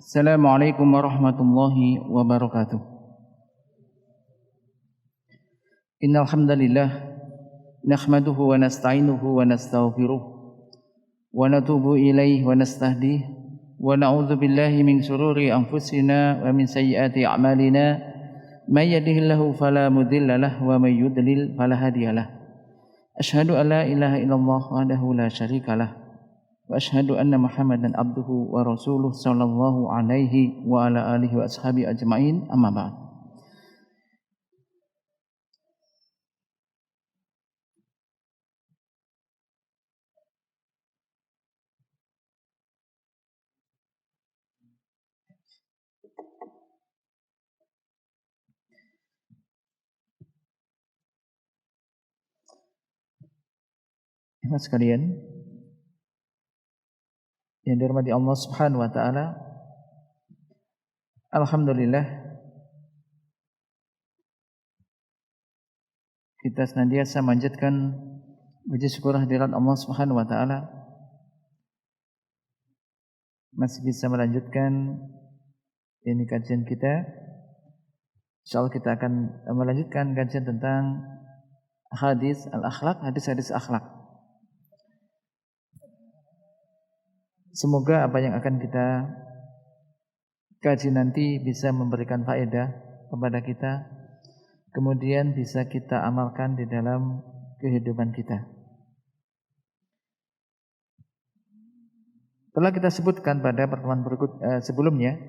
Assalamualaikum warahmatullahi wabarakatuh. Innal hamdalillah nahmaduhu wa nasta'inuhu wa nastaghfiruh wa natubu ilaihi wa nastahdih wa na'udzu billahi min shururi anfusina wa min sayyiati a'malina may yahdihillahu fala mudilla lahu wa may yudlil fala hadiyalah. Asyhadu an la ilaha illallah wahdahu la syarikalah wa asyhadu anna Muhammadan abduhu wa rasuluh sallallahu alaihi wa ala alihi wa ashabi ajmain, amma ba'd. Ikhwan sekalian yang dirahmati Allah Subhanahu wa taala, alhamdulillah kita senantiasa manjatkan puji syukur hadirat Allah Subhanahu wa taala masih bisa melanjutkan ini kajian kita. Insyaallah kita akan melanjutkan kajian tentang hadis al-akhlaq, hadis-hadis akhlak. Semoga apa yang akan kita kaji nanti bisa memberikan faedah kepada kita, kemudian bisa kita amalkan di dalam kehidupan kita. Telah kita sebutkan pada pertemuan sebelumnya,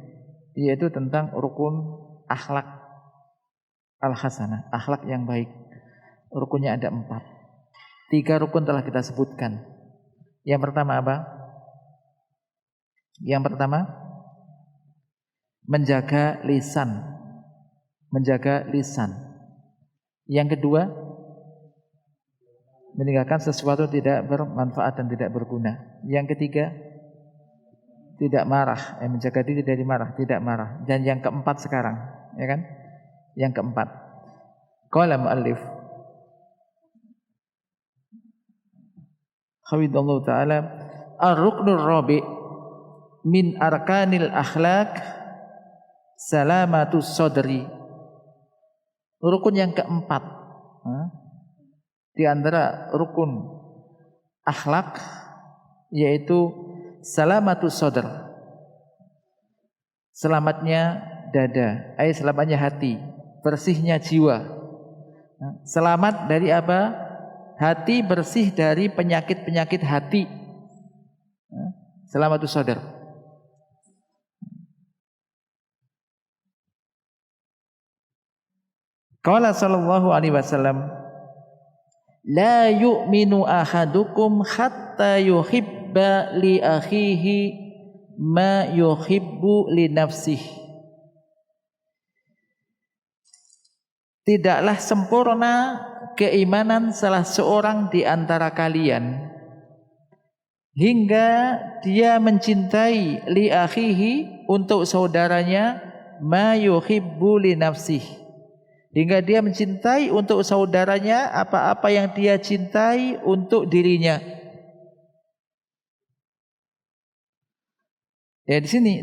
yaitu tentang rukun akhlak al-hasanah, akhlak yang baik. Rukunnya ada 4. 3 rukun telah kita sebutkan. Yang pertama apa? Yang pertama, menjaga lisan. Menjaga lisan. Yang kedua, meninggalkan sesuatu tidak bermanfaat dan tidak berguna. Yang ketiga, tidak marah, menjaga diri dari marah, tidak marah. Dan yang keempat sekarang, ya kan? Yang keempat, qala muallif hafidhallahu taala, ar-ruknur rabi' min arkanil akhlaq salamatus sadri. Rukun yang keempat di antara rukun akhlak yaitu salamatus sadr, selamatnya dada, selamatnya hati, bersihnya jiwa. Selamat dari apa? Hati, bersih dari penyakit-penyakit hati. Salamatus sadr. Qala sallallahu alaihi wasallam, la yu'minu ahadukum hatta yuhibba li akhihi ma yuhibbu li nafsihi. Tidaklah sempurna keimanan salah seorang di antara kalian hingga dia mencintai li akhihi untuk saudaranya ma yuhibbu li nafsihi, hingga dia mencintai untuk saudaranya apa-apa yang dia cintai untuk dirinya. Ya di sini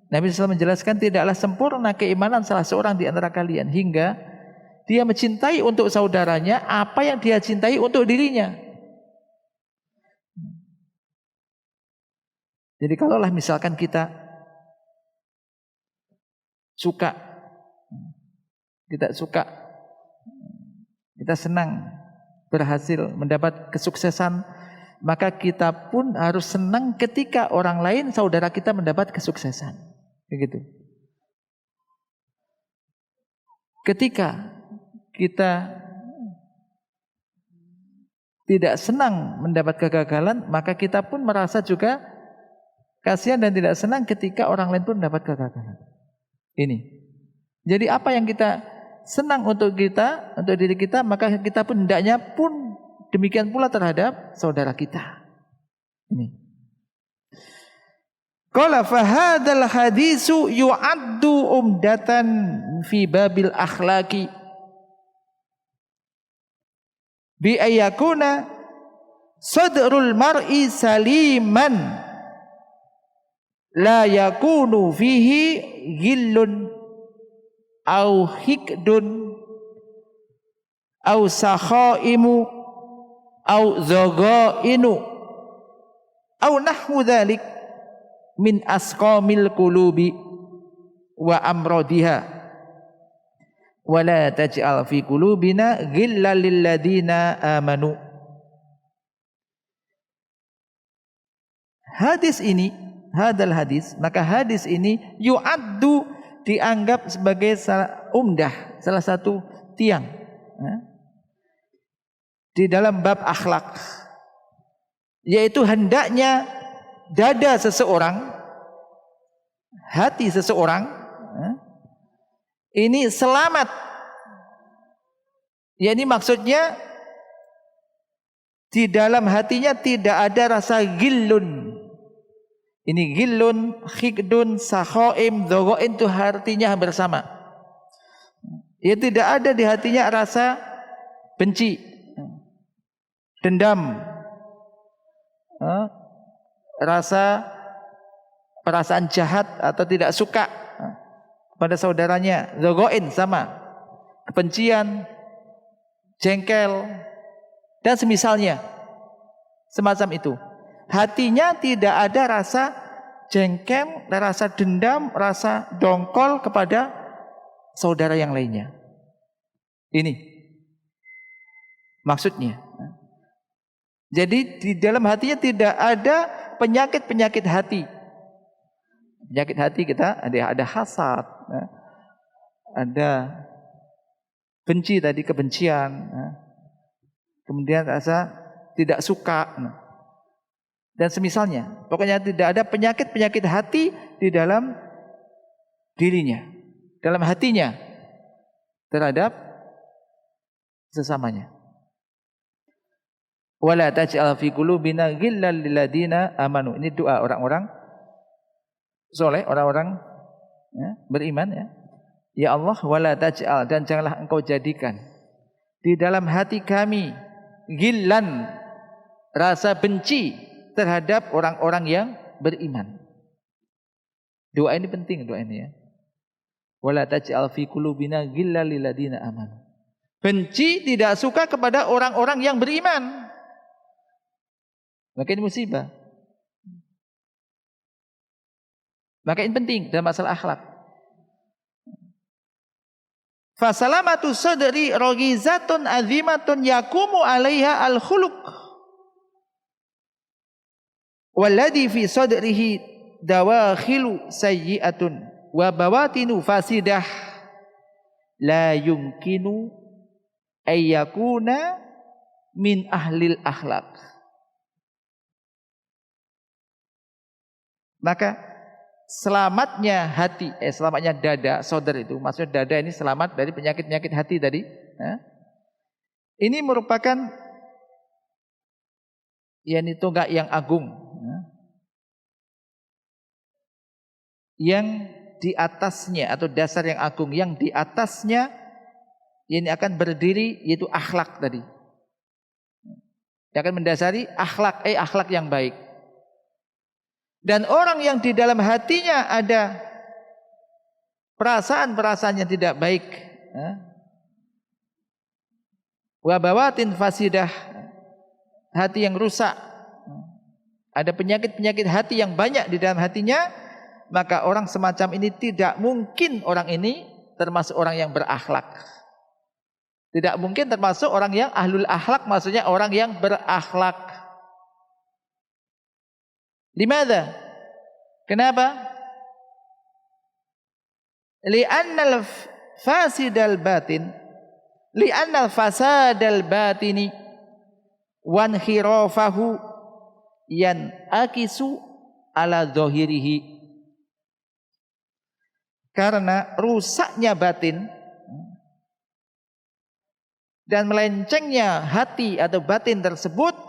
Nabi SAW menjelaskan tidaklah sempurna keimanan salah seorang di antara kalian hingga dia mencintai untuk saudaranya apa yang dia cintai untuk dirinya. Jadi kalaulah misalkan kita suka, kita senang berhasil mendapat kesuksesan, maka kita pun harus senang ketika orang lain, saudara kita, mendapat kesuksesan. Begitu. Ketika kita tidak senang mendapat kegagalan, maka kita pun merasa juga kasihan dan tidak senang ketika orang lain pun mendapat kegagalan. Ini. Jadi apa yang kita senang untuk diri kita, maka kita pun hendaknya pun demikian pula terhadap saudara kita. Ini. Qala fa hadzal hadisu yu'addu umdatan fi babil akhlaqi bi ayyakuna sadrul mar'i saliman la yakunu fihi ghillun au hikdun au sakhaimu au dhagainu au nahwu dzalik min asqamil qulubi wa amradiha wa la taj'al fi qulubina ghillal lil ladzina amanu. Hadis ini, hadal hadis, maka hadis ini yu'addu, dianggap sebagai salah satu tiang di dalam bab akhlak, yaitu hendaknya dada seseorang, hati seseorang ini selamat. Ya, ini maksudnya di dalam hatinya tidak ada rasa gillun. Ini gillun, hikdun, sakhaim, dhogoin itu artinya hampir sama. Ya, tidak ada di hatinya rasa benci, dendam, rasa perasaan jahat atau tidak suka pada saudaranya. Dhogoin sama, kebencian, jengkel dan semisalnya, semacam itu. Hatinya tidak ada rasa jengkel, rasa dendam, rasa dongkol kepada saudara yang lainnya. Ini maksudnya. Jadi di dalam hatinya tidak ada penyakit-penyakit hati. Penyakit hati kita ada hasad, ada benci tadi, kebencian, kemudian rasa tidak suka dan semisalnya. Pokoknya tidak ada penyakit-penyakit hati di dalam dirinya, dalam hatinya terhadap sesamanya. Wala taj'al fi qulubina ghillal lil ladzina amanu. Ini doa orang-orang soleh, orang-orang beriman ya. Ya Allah, wala taj'al, dan janganlah engkau jadikan di dalam hati kami ghillan, rasa benci terhadap orang-orang yang beriman. Doa ini penting, doa ini ya. Wala taj'al fi qulubina ghillal lil ladzina amanu. Benci, tidak suka kepada orang-orang yang beriman. Maka ini musibah. Maka ini penting dalam masalah akhlak. Fasalamatu sadri raghizatun azimatun yakumu 'alaiha al-khuluq. Walladhi fi sadrihi dawakhilu sayyi'atun wa bawatinu fasidah la yumkinu ayyakuna min ahlil akhlaq. Maka selamatnya hati, selamatnya dada, sodar itu, maksudnya dada ini selamat dari penyakit-penyakit hati tadi. Ini merupakan yakni tonggak yang agung, yang di atasnya atau dasar yang agung, yang di atasnya ini akan berdiri yaitu akhlak tadi. Yang akan mendasari akhlak, akhlak yang baik. Dan orang yang di dalam hatinya ada perasaan-perasaan yang tidak baik, wabawatin fasidah, hati yang rusak, ada penyakit-penyakit hati yang banyak di dalam hatinya, maka orang semacam ini tidak mungkin orang ini termasuk orang yang berakhlak. Tidak mungkin termasuk orang yang ahlul akhlak, maksudnya orang yang berakhlak. Limadha? Kenapa? Li'annal fasidal batin, li'annal fasadal batini wan khirafahu yan akisu ala zahirihi. Karena rusaknya batin dan melencengnya hati atau batin tersebut,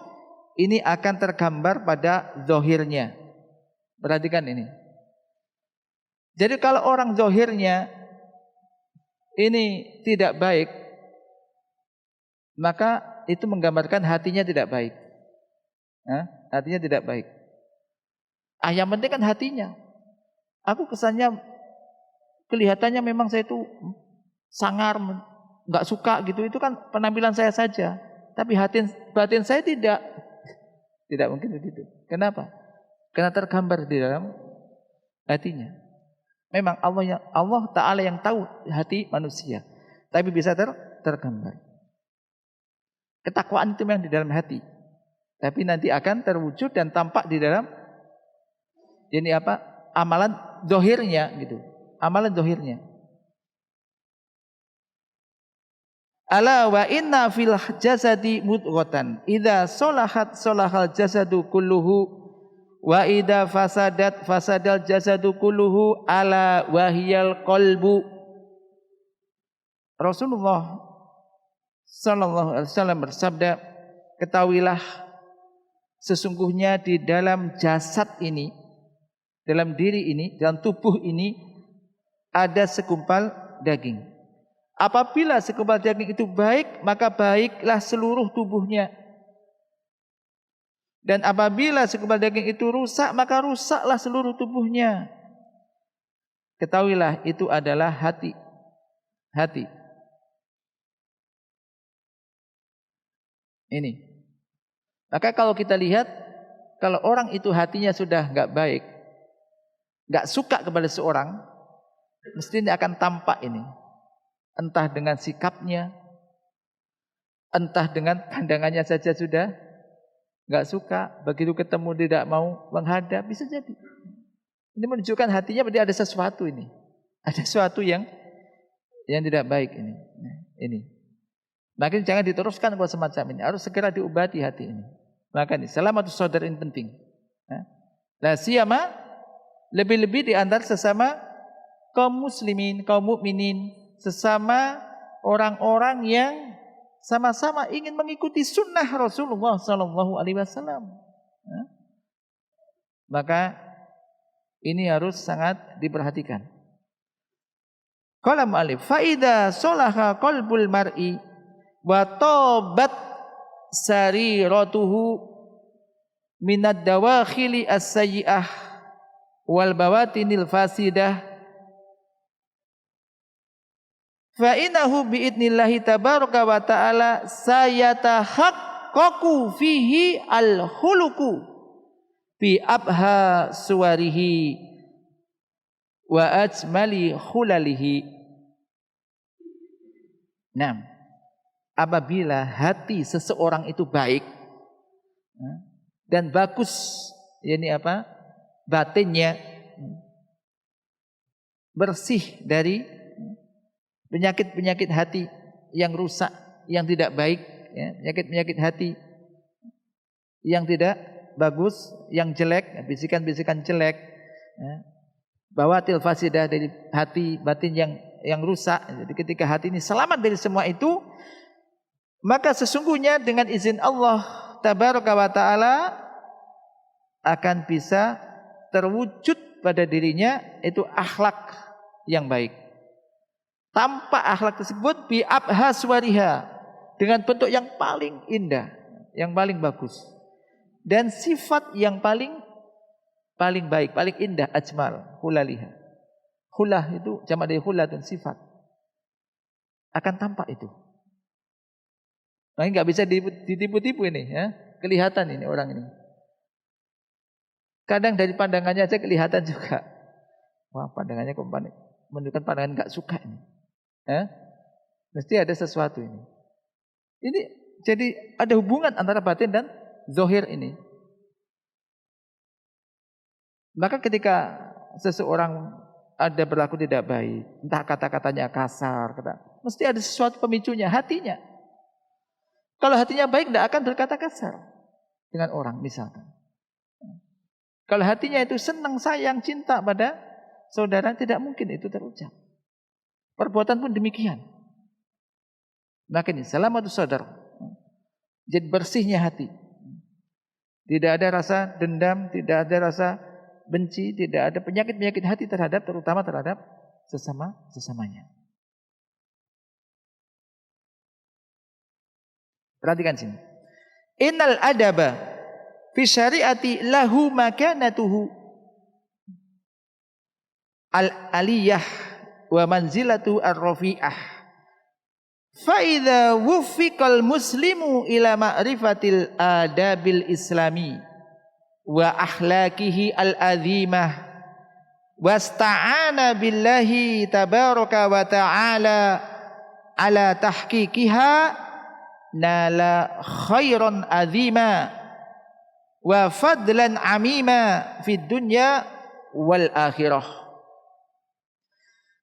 ini akan tergambar pada zahirnya. Perhatikan ini. Jadi kalau orang zahirnya ini tidak baik, maka itu menggambarkan hatinya tidak baik. Hatinya tidak baik. Yang penting kan hatinya. Aku kesannya kelihatannya memang saya itu sangar, nggak suka gitu. Itu kan penampilan saya saja. Tapi batin saya tidak. Tidak mungkin begitu. Kenapa? Karena tergambar di dalam hatinya. Memang Allah Ta'ala yang tahu hati manusia. Tapi bisa tergambar. Ketakwaan itu memang di dalam hati. Tapi nanti akan terwujud dan tampak di dalam amalan dohirnya gitu. Amalan dohirnya. Ala wa inna fil jasadi mudghatan idza salahat salahal jasadu kulluhu wa idza fasadat fasadal jasadu kulluhu ala wahiyal qalbu. Rasulullah sallallahu alaihi wasallam bersabda, ketahuilah sesungguhnya di dalam jasad ini, dalam diri ini, dalam tubuh ini ada segumpal daging. Apabila segumpal daging itu baik, maka baiklah seluruh tubuhnya. Dan apabila segumpal daging itu rusak, maka rusaklah seluruh tubuhnya. Ketahuilah itu adalah hati. Hati. Ini. Maka kalau kita lihat, kalau orang itu hatinya sudah enggak baik, enggak suka kepada seorang, mestinya akan tampak ini. Entah dengan sikapnya, entah dengan pandangannya saja sudah enggak suka. Begitu ketemu tidak mau menghadap, bisa jadi. Ini menunjukkan hatinya berarti ada sesuatu ini. Ada sesuatu yang tidak baik ini. Ini. Maka jangan diteruskan buat semacam ini. Harus segera diobati hati ini. Maka ini selamatus sadar ini penting. Nah, siyama lebih-lebih di antara sesama kaum muslimin, kaum mukminin, sesama orang-orang yang sama-sama ingin mengikuti sunnah Rasulullah sallallahu alaihi wasallam. Maka ini harus sangat diperhatikan. Qala mu'allif fa idza salaha qalbul mar'i wa tabat sariratuhu minad dawakhili as-sayyi'ah wal bawatinil fasidah fa innahu biidnillahi tabaraka wa ta'ala sayatahaqqaqu fihi al-khuluqu bi abha suwarihi wa ajmali khulalihi. Nah, apabila hati seseorang itu baik dan bagus, batinnya bersih dari penyakit-penyakit hati yang rusak, yang tidak baik, penyakit-penyakit hati yang tidak bagus, yang jelek, bisikan-bisikan jelek, bawatil fasidah dari hati batin yang rusak. Jadi ketika hati ini selamat dari semua itu, maka sesungguhnya dengan izin Allah Tabaraka wa Ta'ala akan bisa terwujud pada dirinya itu akhlak yang baik. Tampak akhlak tersebut bi abha suwariha, dengan bentuk yang paling indah, yang paling bagus, dan sifat yang paling baik, paling indah, ajmal, hulaliha. Hulah itu jamak dari hulatun, sifat. Akan tampak itu. Nah, ini enggak bisa ditipu-tipu ini, ya. Kelihatan ini orang ini. Kadang dari pandangannya aja kelihatan juga. Wah, pandangannya kok menunjukkan pandangan enggak suka ini. Mesti ada sesuatu ini. Ini jadi ada hubungan antara batin dan zahir ini. Maka ketika seseorang ada berlaku tidak baik, entah kata-katanya kasar, mesti ada sesuatu pemicunya, hatinya. Kalau hatinya baik, tidak akan berkata kasar dengan orang misalkan. Kalau hatinya itu senang, sayang, cinta pada saudara, tidak mungkin itu terucap. Perbuatan pun demikian. Maka ini selamatus sadar. Jadi bersihnya hati. Tidak ada rasa dendam, tidak ada rasa benci, tidak ada penyakit-penyakit hati terutama terhadap sesamanya. Perhatikan sini. Innal adaba fi syari'ati lahu makanatuhu. al-aliyah wa manzilatu ar-rafi'ah. Fa idza wuffiqal muslimu ila ma'rifatil adabil islami wa akhlaqihi al-azimah wasta'ana billahi tabaraka wa ta'ala ala tahqiqiha nala khairan azima wa fadlan amima fid dunya wal akhirah.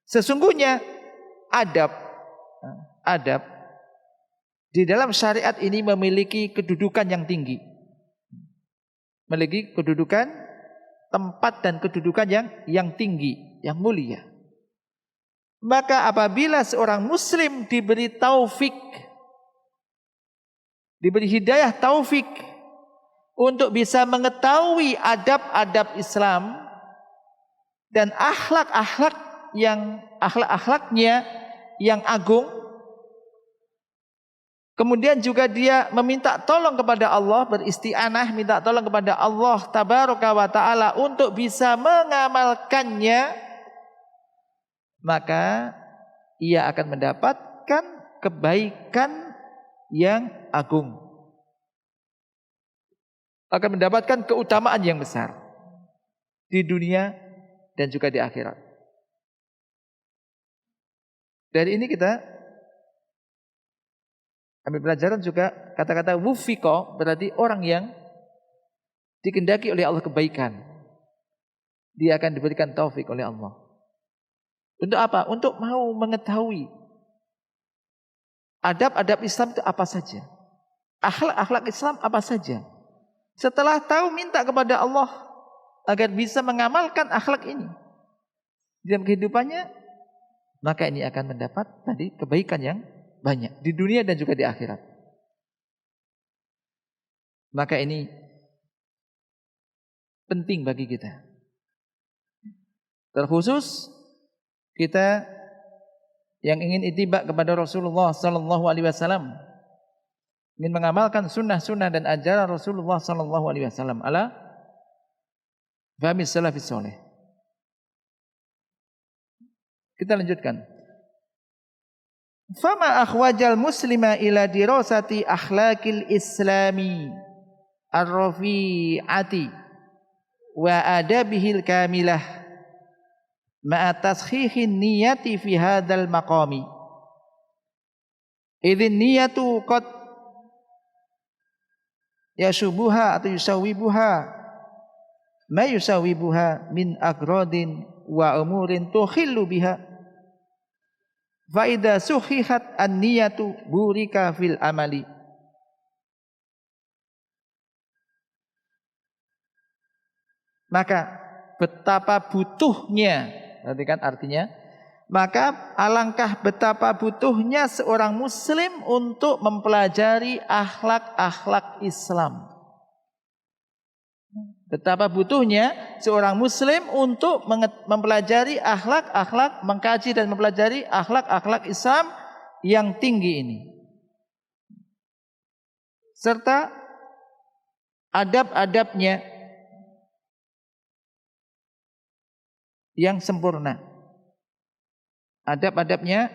Sesungguhnya adab di dalam syariat ini memiliki kedudukan yang tinggi. Memiliki kedudukan tempat dan kedudukan yang tinggi, yang mulia. Maka apabila seorang muslim diberi taufik, diberi hidayah taufik untuk bisa mengetahui adab-adab Islam dan akhlak-akhlaknya yang agung, kemudian juga dia meminta tolong kepada Allah, beristi'anah, minta tolong kepada Allah tabaraka wa ta'ala untuk bisa mengamalkannya, maka ia akan mendapatkan kebaikan yang agung, akan mendapatkan keutamaan yang besar di dunia dan juga di akhirat. Dari ini kita ambil pelajaran juga kata-kata wufiqo berarti orang yang dikehendaki oleh Allah kebaikan. Dia akan diberikan taufik oleh Allah. Untuk apa? Untuk mau mengetahui adab-adab Islam itu apa saja. Akhlak-akhlak Islam apa saja. Setelah tahu, minta kepada Allah agar bisa mengamalkan akhlak ini dalam kehidupannya, maka ini akan mendapat tadi kebaikan yang banyak di dunia dan juga di akhirat. Maka ini penting bagi kita. Terkhusus kita yang ingin ittiba kepada Rasulullah sallallahu alaihi wasallam, ingin mengamalkan sunnah-sunnah dan ajaran Rasulullah sallallahu alaihi wasallam ala fahmi salafis saleh. Kita lanjutkan. Fama akhwajal muslima ila dirasati akhlaqil islami ar-rafi'ati wa adabihil kamilah ma'a tashihin niyati fi hadzal maqami. Idzin niyatu qad yashubuha atau yusawibuha ma yusawibuha min agradin wa umurin tukhillu biha. Fa idza suhihat an-niyatu burika fil amali. Maka betapa butuhnya, perhatikan artinya, maka alangkah betapa butuhnya seorang muslim untuk mempelajari akhlak-akhlak Islam. Betapa butuhnya seorang muslim untuk mempelajari akhlak-akhlak, mengkaji dan mempelajari akhlak-akhlak Islam yang tinggi ini, serta adab-adabnya yang sempurna. Adab-adabnya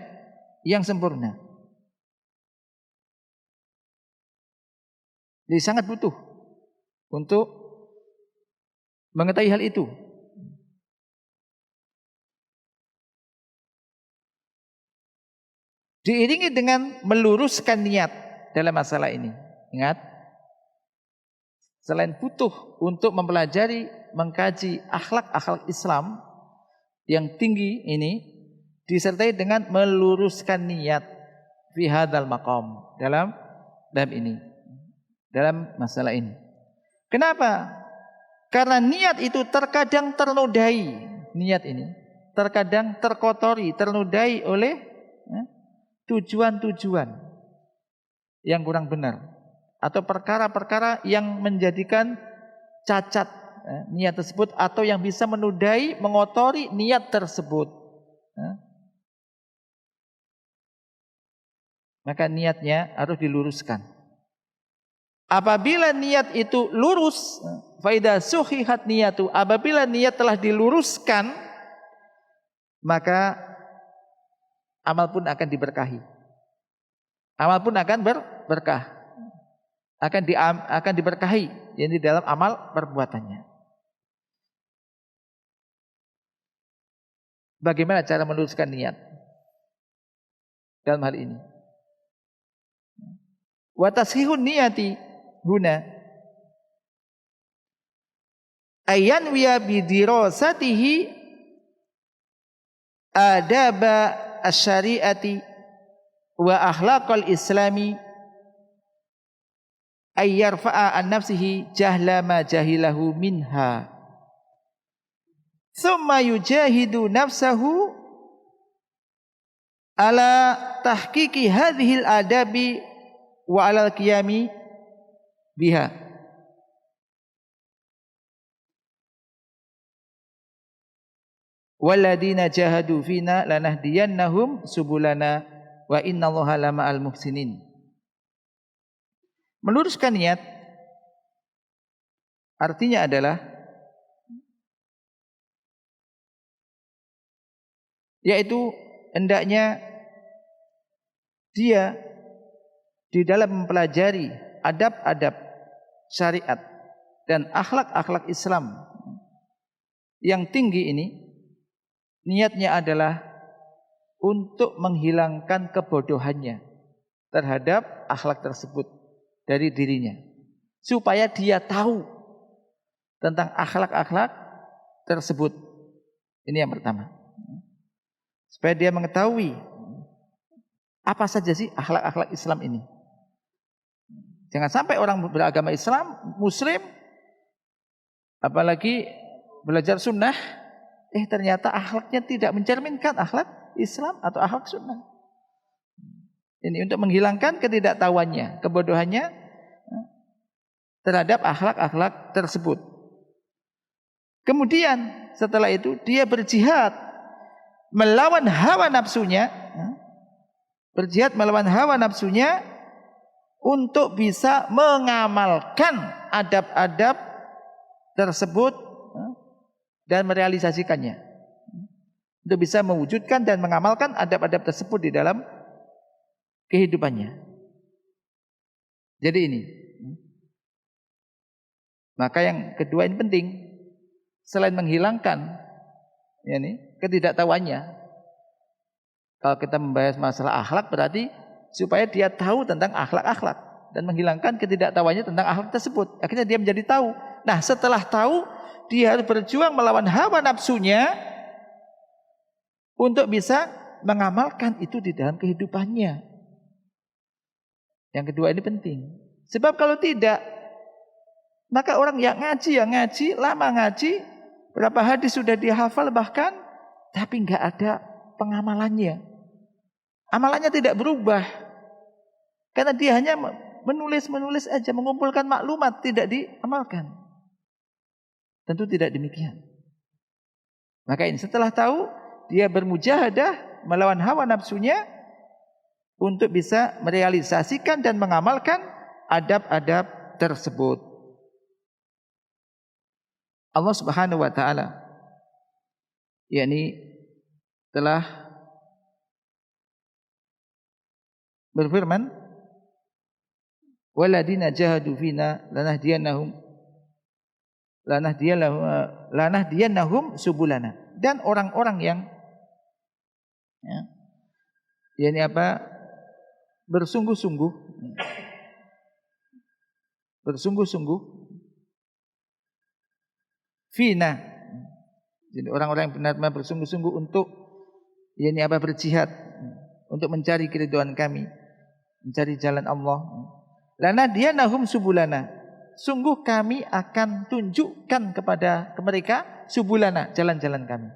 yang sempurna. Jadi sangat butuh untuk mengetahui hal itu. Diiringi dengan meluruskan niat dalam masalah ini. Ingat, selain butuh untuk mempelajari, mengkaji akhlak-akhlak Islam yang tinggi ini, disertai dengan meluruskan niat fi hadzal maqam, dalam ini, dalam masalah ini. Kenapa? Karena niat itu terkadang ternodai, niat ini terkadang terkotori, ternodai oleh tujuan-tujuan yang kurang benar atau perkara-perkara yang menjadikan cacat niat tersebut atau yang bisa menodai, mengotori niat tersebut. Maka niatnya harus diluruskan. Apabila niat itu lurus, faida suhihat niyatu, apabila niat telah diluruskan, maka amal pun akan diberkahi. Amal pun akan berkah. Akan diberkahi yang di dalam amal perbuatannya. Bagaimana cara meluruskan niat dalam hal ini? Wa tashihun niyati huna ayan wiya bidirasatihi adaba asy-syari'ati wa akhlaqal islami ay yarfa'a an nafsihi jahla ma jahilahu minha thumma yujahidu nafsahu ala tahqiqi hadhil adabi wa ala qiyami biha. Walladina jahadu fina lanahdiyannahum subulana wa innallaha lama'al muhsinin. Meluruskan niat artinya adalah yaitu hendaknya dia di dalam mempelajari adab-adab syariat dan akhlak-akhlak Islam yang tinggi ini, niatnya adalah untuk menghilangkan kebodohannya terhadap akhlak tersebut dari dirinya, supaya dia tahu tentang akhlak-akhlak tersebut. Ini yang pertama. Supaya dia mengetahui apa saja sih akhlak-akhlak Islam ini. Jangan sampai orang beragama Islam, Muslim, apalagi belajar sunnah, ternyata akhlaknya tidak mencerminkan akhlak Islam atau akhlak sunnah. Ini untuk menghilangkan ketidaktahuannya, kebodohannya terhadap akhlak-akhlak tersebut. Kemudian setelah itu dia berjihad melawan hawa nafsunya, berjihad melawan hawa nafsunya untuk bisa mengamalkan adab-adab tersebut dan merealisasikannya, untuk bisa mewujudkan dan mengamalkan adab-adab tersebut di dalam kehidupannya. Jadi ini, maka yang kedua ini penting, selain menghilangkan ketidaktahuannya. Kalau kita membahas masalah akhlak, berarti supaya dia tahu tentang akhlak-akhlak dan menghilangkan ketidaktahuannya tentang akhlak tersebut. Akhirnya dia menjadi tahu. Nah, setelah tahu, dia harus berjuang melawan hawa nafsunya untuk bisa mengamalkan itu di dalam kehidupannya. Yang kedua ini penting. Sebab kalau tidak, maka orang yang ngaji, lama ngaji, berapa hadis sudah dihafal bahkan, tapi enggak ada pengamalannya. Amalannya tidak berubah. Karena dia hanya menulis aja, mengumpulkan maklumat, tidak diamalkan. Tentu tidak demikian. Maka ini setelah tahu, dia bermujahadah melawan hawa nafsunya untuk bisa merealisasikan dan mengamalkan adab-adab tersebut. Allah Subhanahu wa taala yakni telah berfirman, waladina jahadu fina lanahdiyannahum subulana. Dan orang-orang yang bersungguh-sungguh fina. Jadi orang-orang yang benar-benar bersungguh-sungguh untuk berjihad untuk mencari keridhaan kami, mencari jalan Allah. Lanahdiyannahum subulana. Sungguh kami akan tunjukkan kepada mereka subulana, jalan-jalan kami.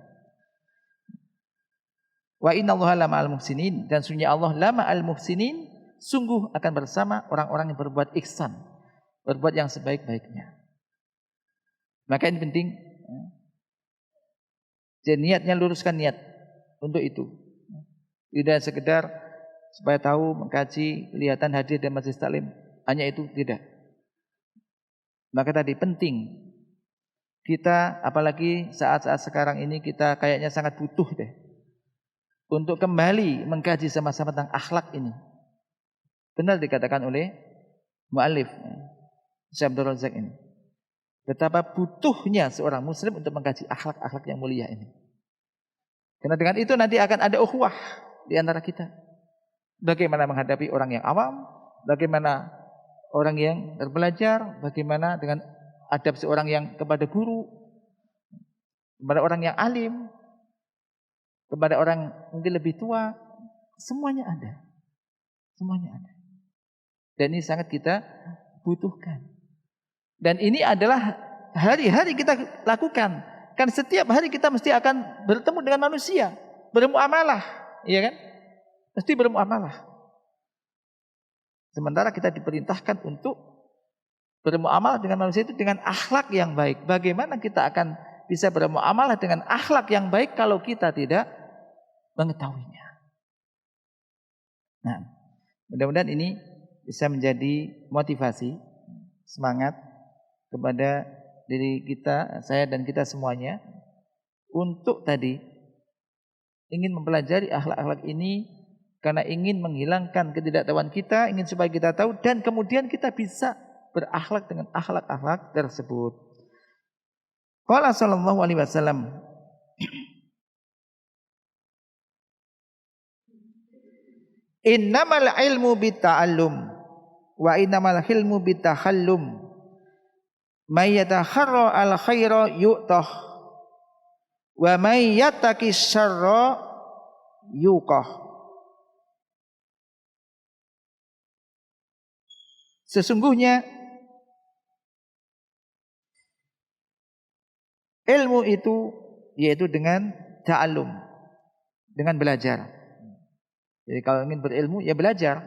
Wa innallaha lama'al muhsinin, dan sungguh Allah lama'al muhsinin, sungguh akan bersama orang-orang yang berbuat ihsan, berbuat yang sebaik-baiknya. Maka ini penting. Jadi niatnya, luruskan niat untuk itu. Tidak sekedar supaya tahu, mengkaji, kelihatan hadir dan majelis taklim, hanya itu tidak. Maka tadi penting kita, apalagi saat-saat sekarang ini, kita kayaknya sangat butuh deh untuk kembali mengkaji sama-sama tentang akhlak ini. Benar dikatakan oleh muallif Syekh Abdul Razak ini. Betapa butuhnya seorang muslim untuk mengkaji akhlak-akhlak yang mulia ini. Karena dengan itu nanti akan ada ukhuwah di antara kita. Bagaimana menghadapi orang yang awam, bagaimana orang yang belajar, bagaimana dengan adab seorang yang kepada guru, kepada orang yang alim, kepada orang mungkin lebih tua, semuanya ada. Semuanya ada. Dan ini sangat kita butuhkan. Dan ini adalah hari-hari kita lakukan. Kan setiap hari kita mesti akan bertemu dengan manusia, bermuamalah, iya kan? Mesti bermuamalah. Sementara kita diperintahkan untuk bermuamalah dengan manusia itu dengan akhlak yang baik. Bagaimana kita akan bisa bermuamalah dengan akhlak yang baik kalau kita tidak mengetahuinya? Nah, mudah-mudahan ini bisa menjadi motivasi, semangat kepada diri kita, saya dan kita semuanya untuk tadi ingin mempelajari akhlak-akhlak ini karena ingin menghilangkan ketidaktahuan kita, ingin supaya kita tahu dan kemudian kita bisa berakhlak dengan akhlak-akhlak tersebut. Qala sallallahu alaihi wasallam, innamal ilmu bitta'allum wa innamal hilmu bittakhallum. May yatakharra al khaira yu'tah wa may yattaqi syarra yuqah. Sesungguhnya ilmu itu yaitu dengan ta'allum, dengan belajar. Jadi kalau ingin berilmu ya belajar.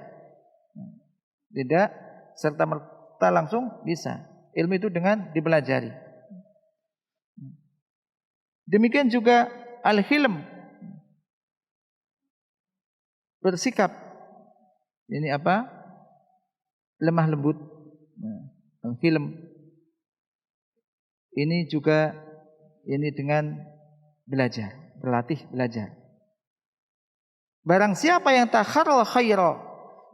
Tidak serta-merta langsung bisa. Ilmu itu dengan dipelajari. Demikian juga al-hilm, bersikap. Ini apa? Lemah lembut. Al-hilm ini juga ini dengan belajar, berlatih belajar. Barang siapa yang takharral khaira,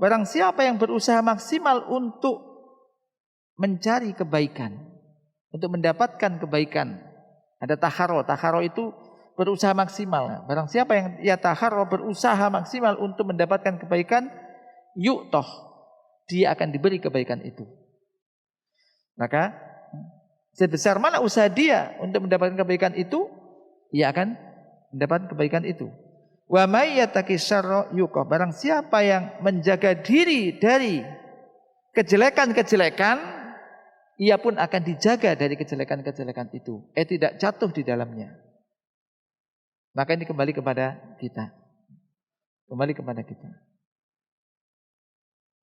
barang siapa yang berusaha maksimal untuk mencari kebaikan, untuk mendapatkan kebaikan. Ada takharo itu berusaha maksimal. Barang siapa yang ya takharo berusaha maksimal untuk mendapatkan kebaikan, yu'toh, dia akan diberi kebaikan itu. Maka sebesar mana usaha dia untuk mendapatkan kebaikan itu, ia akan mendapatkan kebaikan itu. Wa may yattaqi syarra yuqah, barang siapa yang menjaga diri dari kejelekan-kejelekan, ia pun akan dijaga dari kejelekan-kejelekan itu. Tidak jatuh di dalamnya. Maka ini kembali kepada kita. Kembali kepada kita.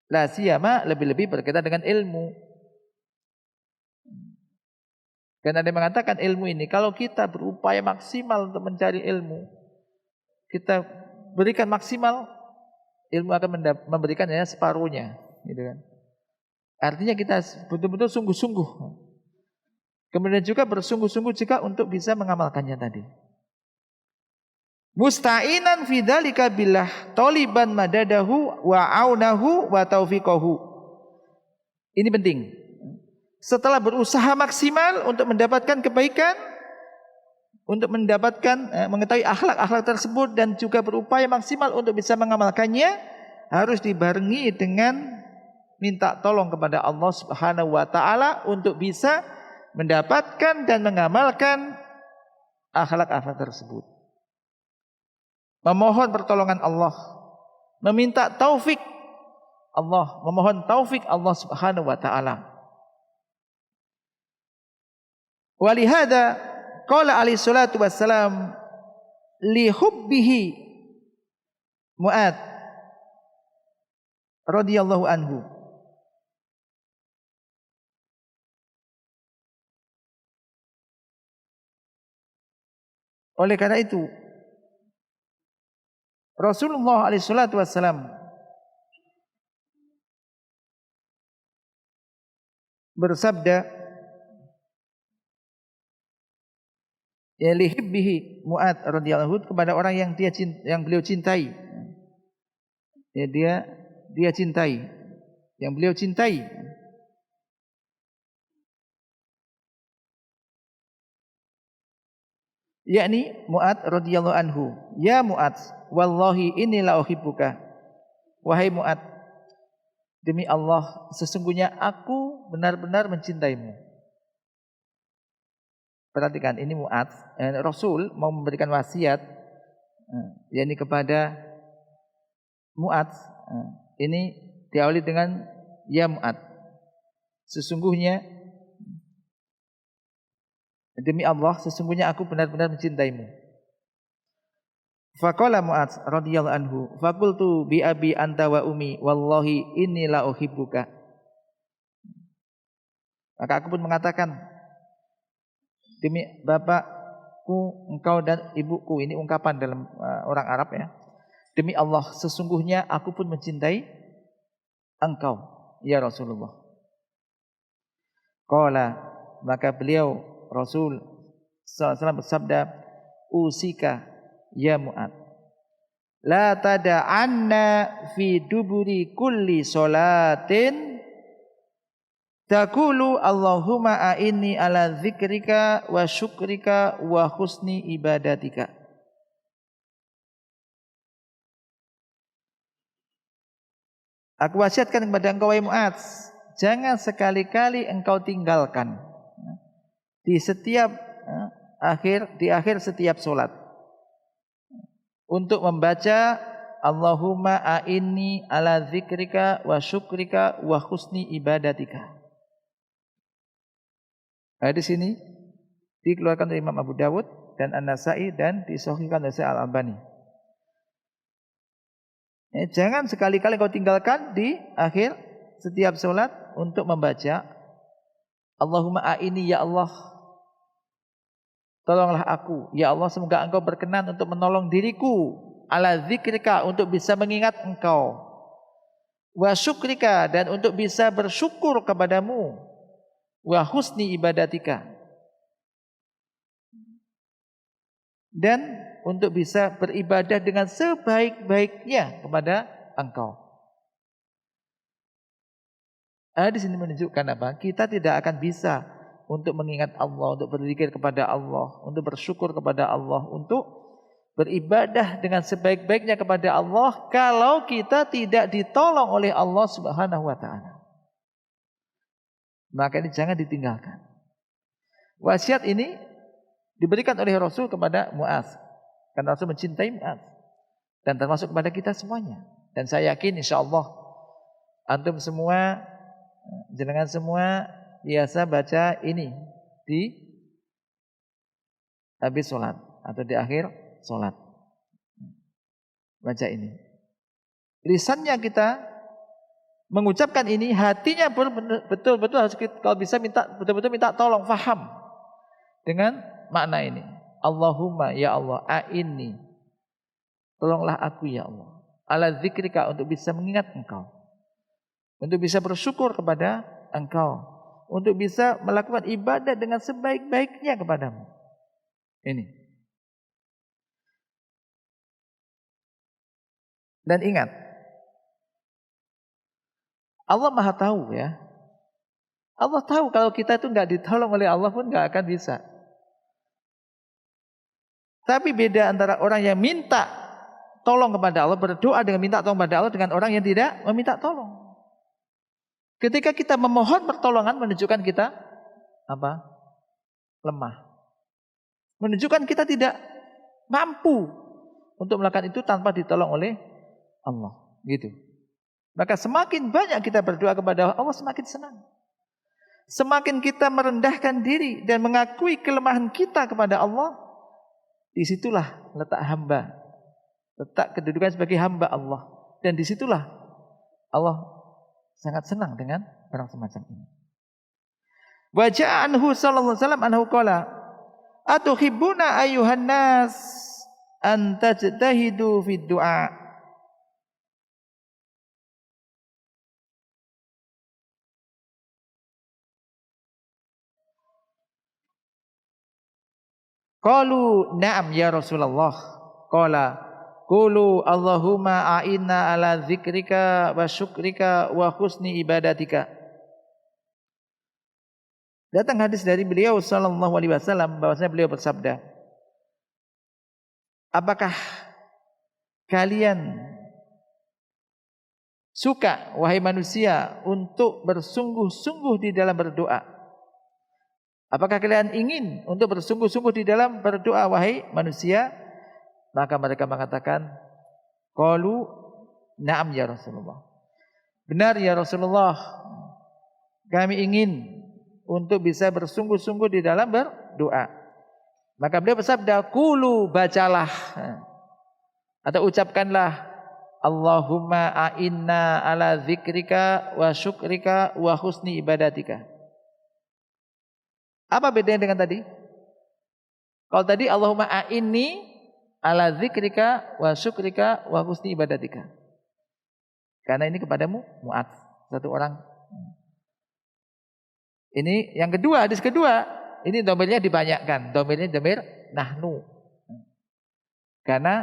La siyama lebih-lebih berkaitan dengan ilmu. Karena dia mengatakan ilmu ini, kalau kita berupaya maksimal untuk mencari ilmu, kita berikan maksimal, ilmu akan memberikan hanya separuhnya, gitu kan. Artinya kita betul-betul sungguh-sungguh. Kemudian juga bersungguh-sungguh juga untuk bisa mengamalkannya tadi. Musta'inan fi dzalika billah taliban madadahu wa aunahu wa taufiqahu. Ini penting. Setelah berusaha maksimal untuk mendapatkan kebaikan, untuk mendapatkan mengetahui akhlak-akhlak tersebut dan juga berupaya maksimal untuk bisa mengamalkannya, harus dibarengi dengan minta tolong kepada Allah Subhanahu wa taala untuk bisa mendapatkan dan mengamalkan akhlak-akhlak tersebut. Memohon pertolongan Allah, meminta taufik Allah, memohon taufik Allah Subhanahu wa taala. Walihada qala alaihi salatu wassalam li hubbihi Mu'ad radhiyallahu anhu. Oleh karena itu Rasulullah alaihi salatu wassalam bersabda, Ya lihibbihi Mu'adz radhiyallahu anhu kepada orang yang yang beliau cintai. Ya dia cintai, yang beliau cintai. Yakni Mu'adz radhiyallahu anhu. Ya Mu'adz, wallahi inni la uhibbuka. Wahai Mu'adz, demi Allah sesungguhnya aku benar-benar mencintaimu. Perhatikan ini Mu'adz, Rasul mau memberikan wasiat yakni kepada Mu'adz. Ini diawali dengan ya Mu'adz, sesungguhnya demi Allah sesungguhnya aku benar-benar mencintaimu. Faqala Mu'adz radhiyallahu anhu, faqultu bi abi anta wa ummi wallahi inni la uhibbuka. Maka aku pun mengatakan, demi bapakku, engkau dan ibuku. Ini ungkapan dalam orang Arab ya. Demi Allah sesungguhnya aku pun mencintai engkau ya Rasulullah. Qala, maka beliau Rasul SAW bersabda, usika ya Mu'adz, la tada'anna fi duburi kulli salatin taqulu Allahumma a'inni ala dzikrika wa syukrika wa husni ibadatika. Aku wasiatkan kepada engkau wahai Mu'adz, jangan sekali-kali engkau tinggalkan di akhir setiap solat untuk membaca Allahumma a'inni ala dzikrika wa syukrika wa husni ibadatika. Di sini dikeluarkan oleh Imam Abu Dawud dan An-Nasa'i dan disahihkan oleh Al-Albani. Jangan sekali-kali kau tinggalkan di akhir setiap solat untuk membaca Allahumma a'inni ya Allah, tolonglah aku ya Allah, semoga engkau berkenan untuk menolong diriku, ala dzikrika untuk bisa mengingat engkau, wa syukrika dan untuk bisa bersyukur kepadamu, wa husni ibadatika dan untuk bisa beribadah dengan sebaik-baiknya kepada engkau. Di sini menunjukkan apa? Kita tidak akan bisa untuk mengingat Allah, untuk berzikir kepada Allah, untuk bersyukur kepada Allah, untuk beribadah dengan sebaik-baiknya kepada Allah kalau kita tidak ditolong oleh Allah Subhanahu wa taala. Maka ini jangan ditinggalkan. Wasiat ini diberikan oleh Rasul kepada Mu'adz, karena Rasul mencintai Mu'adz dan termasuk kepada kita semuanya. Dan saya yakin insyaallah antum semua, jenengan semua biasa baca ini di habis sholat atau di akhir sholat. Baca ini. Lisannya kita mengucapkan ini, hatinya pun betul-betul harus kita, kalau bisa betul-betul minta tolong, faham dengan makna ini. Allahumma ya Allah, a'inni, tolonglah aku ya Allah, ala dzikrika untuk bisa mengingat engkau, untuk bisa bersyukur kepada engkau, untuk bisa melakukan ibadah dengan sebaik-baiknya kepadamu. Ini. Dan ingat, Allah Maha tahu ya. Allah tahu kalau kita itu enggak ditolong oleh Allah pun enggak akan bisa. Tapi beda antara orang yang minta tolong kepada Allah, berdoa dengan minta tolong kepada Allah, dengan orang yang tidak meminta tolong. Ketika kita memohon pertolongan menunjukkan kita apa? Lemah. Menunjukkan kita tidak mampu untuk melakukan itu tanpa ditolong oleh Allah, gitu. Maka semakin banyak kita berdoa kepada Allah, semakin senang. Semakin kita merendahkan diri dan mengakui kelemahan kita kepada Allah, disitulah letak hamba, letak kedudukan sebagai hamba Allah. Dan disitulah Allah sangat senang dengan orang semacam ini. Wa ja'a anhu sallallahu alaihi wasallam anhu qala, atuhibbuna ayyuhan nas an tajtahidu fid du'a. Qalu na'am ya Rasulullah. Qala qulu Allahumma a'inna ala dzikrika wa syukrika wa husni ibadatika. Datang hadis dari beliau sallallahu alaihi wasallam bahwasanya beliau bersabda, apakah kalian suka wahai manusia untuk bersungguh-sungguh di dalam berdoa? Apakah kalian ingin untuk bersungguh-sungguh di dalam berdoa wahai manusia? Maka mereka mengatakan, qalu na'am ya Rasulullah. Benar ya Rasulullah, kami ingin untuk bisa bersungguh-sungguh di dalam berdoa. Maka beliau bersabda, qulu, bacalah atau ucapkanlah, Allahumma a'inna ala dzikrika wa syukrika wa husni ibadatika. Apa bedanya dengan tadi? Kalau tadi Allahumma a'inni ala dzikrika wa syukrika wa husni ibadatika. Karena ini kepadamu Mu'adz, satu orang. Ini yang kedua, hadis kedua, ini domirnya dibanyakkan. Domirnya domir nahnu. Karena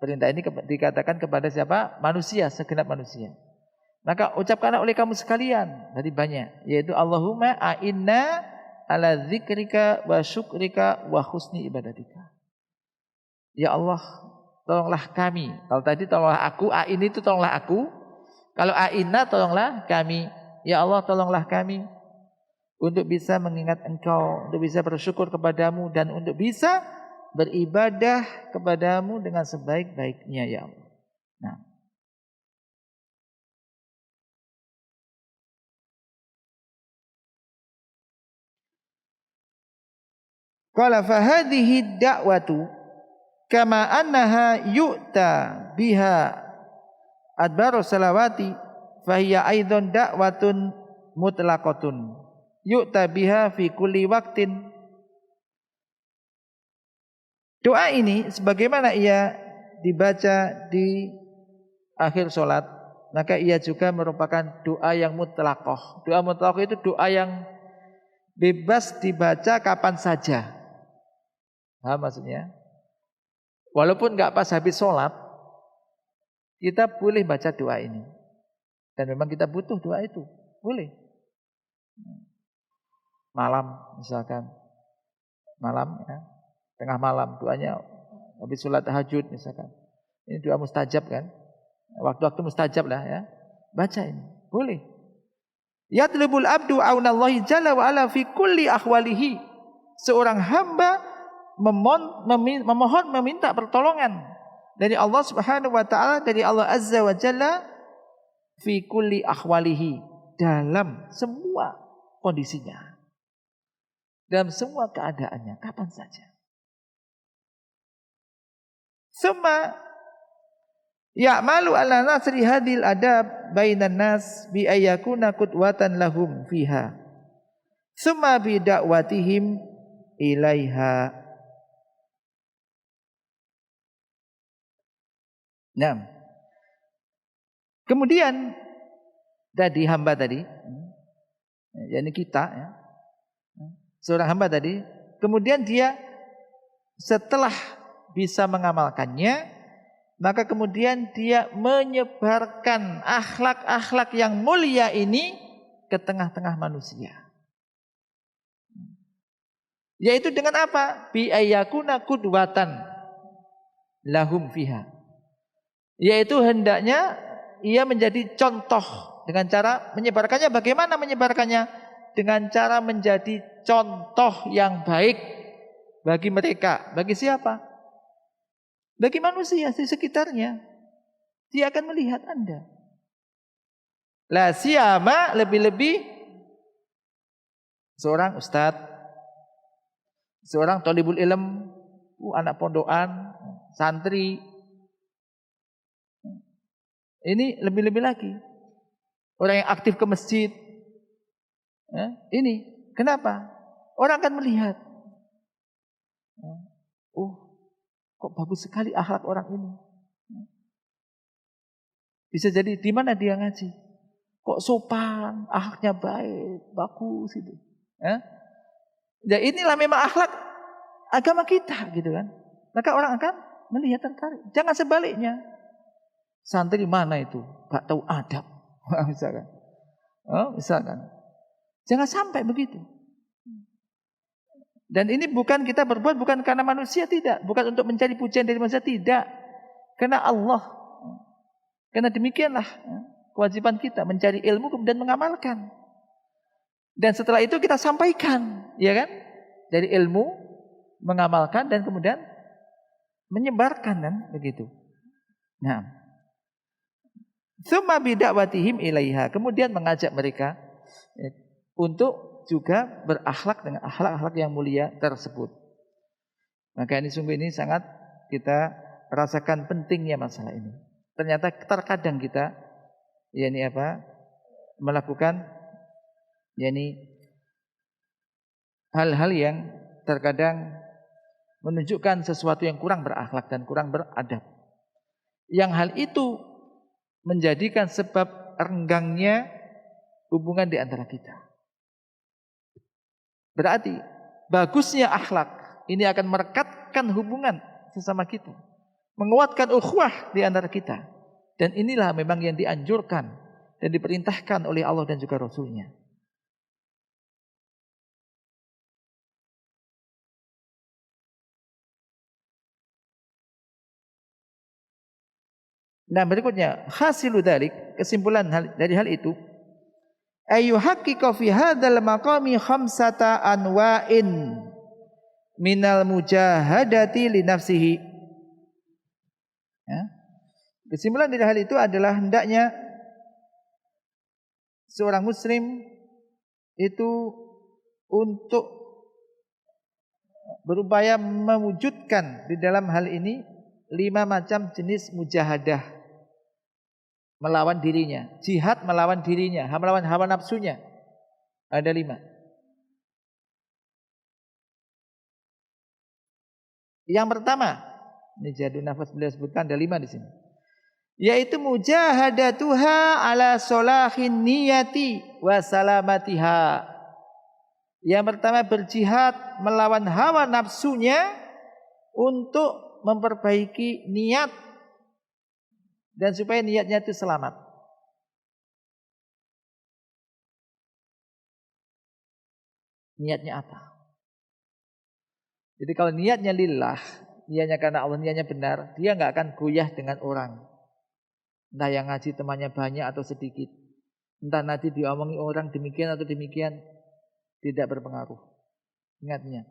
perintah ini dikatakan kepada siapa? Manusia, segenap manusia. Maka ucapkanlah oleh kamu sekalian, dari banyak, yaitu Allahumma a'inna ala dzikrika wa syukrika wa husni ibadatika. Ya Allah, tolonglah kami. Kalau tadi tolonglah aku, a'in itu tolonglah aku. Kalau a'inna tolonglah kami. Ya Allah, tolonglah kami untuk bisa mengingat Engkau, untuk bisa bersyukur kepadamu, dan untuk bisa beribadah kepadamu dengan sebaik-baiknya ya Allah. Nah, qala fa hadhihi da'watu kama annaha yu'ta biha adbaru salawati fahiya aidan da'watun mutlaqatun yu'ta biha fi kulli waqtin. Doa ini sebagaimana ia dibaca di akhir sholat, maka ia juga merupakan doa yang mutlaqah. Doa mutlaqah itu doa yang bebas dibaca kapan saja. Paham maksudnya? Walaupun enggak pas habis sholat, kita boleh baca doa ini. Dan memang kita butuh doa itu. Boleh. Malam misalkan, malam ya, tengah malam doanya habis sholat tahajud misalkan, ini doa mustajab kan, waktu-waktu mustajab lah ya, baca ini boleh. Yatlubul abdu aunallahi jalla wa ala fi kulli ahwalihi, seorang hamba memohon meminta pertolongan dari Allah Subhanahu wa taala, dari Allah Azza wa Jalla, fi kulli ahwalihi, dalam semua kondisinya, dalam semua keadaannya, kapan saja. Summa ya'malu ala nasri hadil adab bainan nas bi ayyakuna qudwatan lahum fiha. Summa bi da'watihim ilaiha. Nah, kemudian tadi hamba tadi, yakni kita ya, seorang hamba tadi, kemudian dia setelah bisa mengamalkannya, maka kemudian dia menyebarkan akhlak-akhlak yang mulia ini ke tengah-tengah manusia. Yaitu dengan apa? Bi ayyakuna qudwatan lahum fiha. Yaitu hendaknya ia menjadi contoh. Dengan cara menyebarkannya, bagaimana menyebarkannya? Dengan cara menjadi contoh yang baik bagi mereka. Bagi siapa? Bagi manusia di sekitarnya. Dia akan melihat Anda. La siyama, lebih-lebih seorang ustadz, seorang thalibul ilm, anak pondokan, santri. Ini lebih-lebih lagi. Orang yang aktif ke masjid. Ini kenapa? Orang akan melihat. Kok bagus sekali akhlak orang ini. Bisa jadi di mana dia ngaji. Kok sopan, akhlaknya baik, bagus itu. Ya, inilah memang agama kita gitu kan. Maka orang akan melihat tertarik. Jangan sebaliknya. Santri mana itu? Gak tahu adab. Misalkan. Misalkan. Jangan sampai begitu. Dan ini bukan kita berbuat bukan karena manusia, tidak. Bukan untuk mencari pujian dari manusia, tidak. Karena Allah. Karena demikianlah kewajiban kita mencari ilmu kemudian mengamalkan. Dan setelah itu kita sampaikan, ya kan? Dari ilmu, mengamalkan dan kemudian menyebarkan kan begitu. Nah, tsumma bidakwatihim ilaiha, kemudian mengajak mereka untuk juga berakhlak dengan akhlak-akhlak yang mulia tersebut. Maka ini sungguh ini sangat kita rasakan pentingnya masalah ini. Ternyata terkadang kita melakukan hal-hal yang terkadang menunjukkan sesuatu yang kurang berakhlak dan kurang beradab. Yang hal itu menjadikan sebab renggangnya hubungan di antara kita. Berarti bagusnya akhlak ini akan merekatkan hubungan sesama kita, menguatkan ukhuwah di antara kita. Dan inilah memang yang dianjurkan dan diperintahkan oleh Allah dan juga Rasul-Nya. Nah, berikutnya hasilu dzalik, kesimpulan dari hal itu, ayyuhaqqiqa fi hadzal maqami khamsata anwa'in minal mujahadati li nafsihi. Ya. Kesimpulan dari hal itu adalah hendaknya seorang muslim itu untuk berupaya mewujudkan di dalam hal ini 5 macam jenis mujahadah. Melawan dirinya, jihad melawan dirinya, melawan hawa nafsunya. Ada 5. Yang pertama, ini jihadun nafas beliau sebutkan ada 5 di sini. Yaitu mujahadatuha ala solahin niyati wa salamatiha. Yang pertama berjihad melawan hawa nafsunya untuk memperbaiki niat dan supaya niatnya itu selamat. Niatnya apa? Jadi kalau niatnya lillah, niatnya karena Allah, niatnya benar, dia nggak akan goyah dengan orang. Entah yang ngaji temannya banyak atau sedikit. Entah nanti diomongi orang demikian atau demikian, tidak berpengaruh. Ingat niat.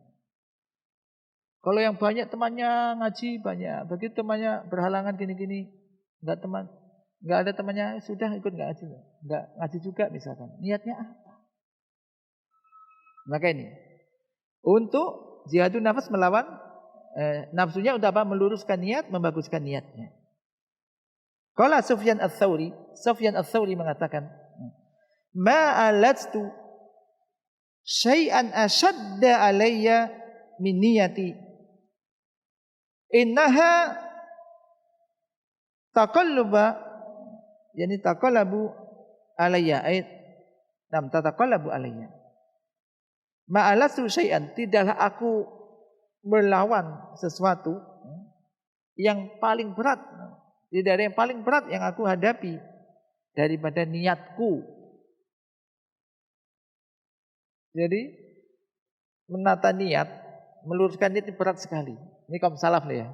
Kalau yang banyak temannya ngaji banyak, begitu temannya berhalangan gini-gini, enggak ada temannya, sudah ikut enggak ngaji juga misalkan. Niatnya apa? Maka ini untuk jihadun nafas melawan nafsunya untuk apa? Meluruskan niat, membaguskan niatnya. Qala Sufyan Ats-Tsauri mengatakan, "Ma'alattu syai'an ashadda alayya min niyati. Innaha taqallabu alayya tataqallabu alayya. Ma'alastu syai'an, tidaklah aku melawan sesuatu yang paling berat. Tidak ada yang paling berat yang aku hadapi daripada niatku. Jadi menata niat, meluruskan niat itu berat sekali. Ini kaum salaf nih ya.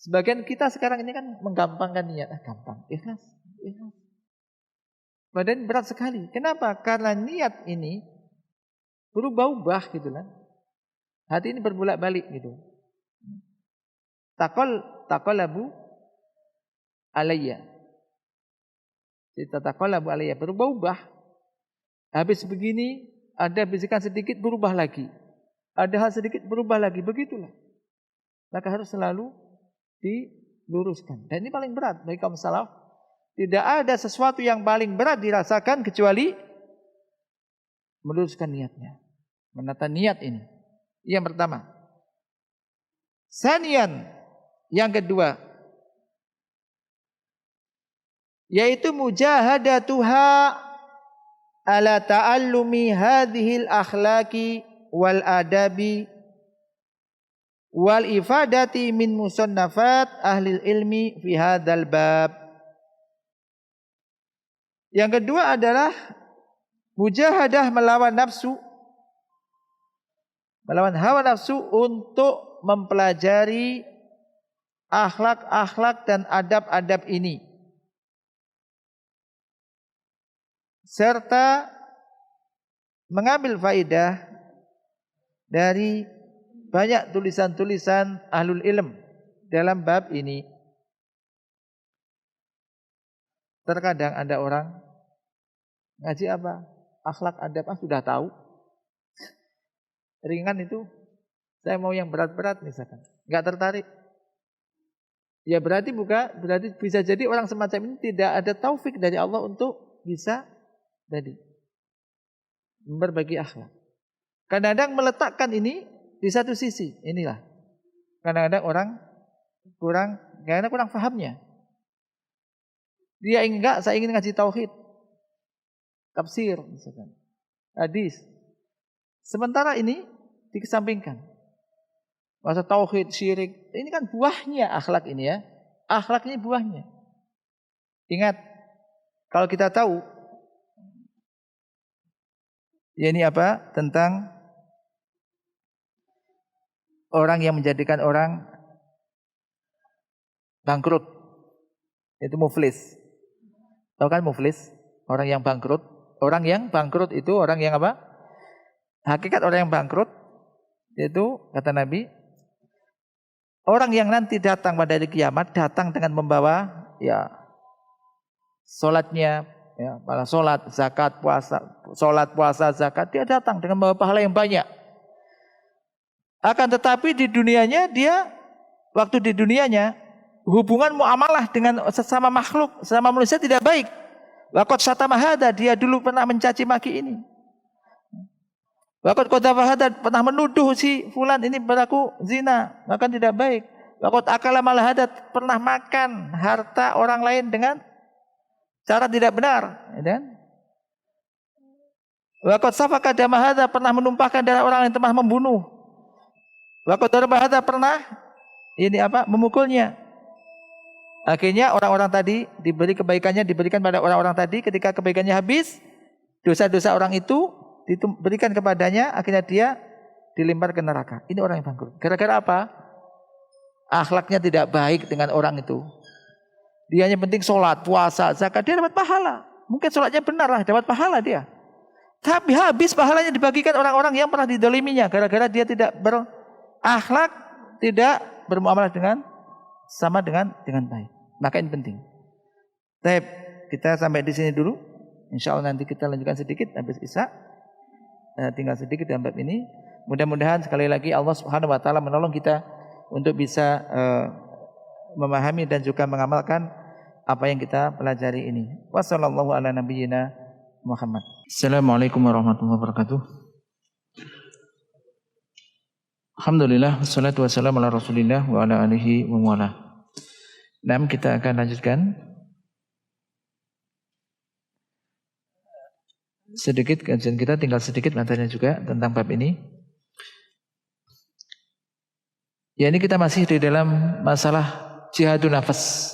Sebagian kita sekarang ini kan menggampangkan niat, gampang, ikhlas. Padahal berat sekali. Kenapa? Karena niat ini berubah-ubah gitu kan. Hati ini berbolak-balik gitu. Taqallabu alayya. Taqallabu alayya, berubah-ubah. Habis begini, ada bisikan sedikit berubah lagi. Ada hal sedikit berubah lagi, begitulah. Maka harus selalu diluruskan. Dan ini paling berat bagi kaum salaf. Tidak ada sesuatu yang paling berat dirasakan kecuali meluruskan niatnya. Menata niat ini. Yang pertama. Sanian, yang kedua, yaitu mujahadatuha ala ta'allumi hadhil akhlaqi wal adabi wal ifadati min musannafat ahli ilmi fi hadzal bab. Yang kedua adalah mujahadah melawan nafsu, melawan hawa nafsu untuk mempelajari akhlak-akhlak dan adab-adab ini, serta mengambil faidah dari banyak tulisan-tulisan ahlul ilm dalam bab ini. Terkadang ada orang ngaji apa? Akhlak adab sudah tahu. Ringan itu. Saya mau yang berat-berat misalkan. Enggak tertarik. Ya berarti bisa jadi orang semacam ini tidak ada taufik dari Allah untuk bisa tadi berbagi akhlak. Kadang-kadang meletakkan ini di satu sisi. Inilah. Kadang-kadang orang kurang pahamnya. Dia saya ingin ngaji tauhid, tafsir misalkan, hadis. Sementara ini dikesampingkan. Masa tauhid, syirik, ini kan buahnya akhlak ini ya. Akhlak ini buahnya. Ingat, kalau kita tahu ya ini apa? Tentang orang yang menjadikan orang bangkrut. Itu muflis. Tahu kan muflis? Orang yang bangkrut. Orang yang bangkrut itu orang yang apa? Hakikat orang yang bangkrut itu kata Nabi, orang yang nanti datang pada hari kiamat datang dengan membawa ya salatnya, ya, malah salat, zakat, puasa, salat, puasa, zakat, dia datang dengan membawa pahala yang banyak. Akan tetapi di dunianya waktu di dunianya hubungan muamalah dengan sesama makhluk, sesama manusia tidak baik. Waqad syatama hada, dia dulu pernah mencaci maki ini. Waqad qadhafa hada, pernah menuduh si fulan ini berlaku zina, maka tidak baik. Waqad akala mal hada, pernah makan harta orang lain dengan cara tidak benar, ya kan? Waqad safaka dama hada, pernah menumpahkan darah orang yang telah membunuh. Waqad daraba hada, pernah memukulnya. Akhirnya orang-orang tadi diberikan pada orang-orang tadi, ketika kebaikannya habis, dosa-dosa orang itu diberikan kepadanya, akhirnya dia dilempar ke neraka. Ini orang yang bangkrut. Gara-gara apa? Akhlaknya tidak baik dengan orang itu. Dia hanya penting sholat, puasa, zakat, dia dapat pahala. Mungkin sholatnya benar lah, dapat pahala dia. Tapi habis pahalanya dibagikan orang-orang yang pernah didoliminya. Gara-gara dia tidak berakhlak, tidak bermuamalah sama dengan baik. Maka ini penting. Baik, kita sampai di sini dulu. Insya Allah nanti kita lanjutkan sedikit habis Isya. Tinggal sedikit dalam bab ini. Mudah-mudahan sekali lagi Allah Subhanahu wa taala menolong kita untuk bisa memahami dan juga mengamalkan apa yang kita pelajari ini. Wassallallahu ala nabiyyina Muhammad. Assalamualaikum warahmatullahi wabarakatuh. Alhamdulillah, wassalatu wassalamu ala Rasulillah wa ala alihi wa wala. Kita akan lanjutkan sedikit kajian kita, tinggal sedikit materinya juga tentang bab ini. Ya, ini kita masih di dalam masalah jihadun nafas,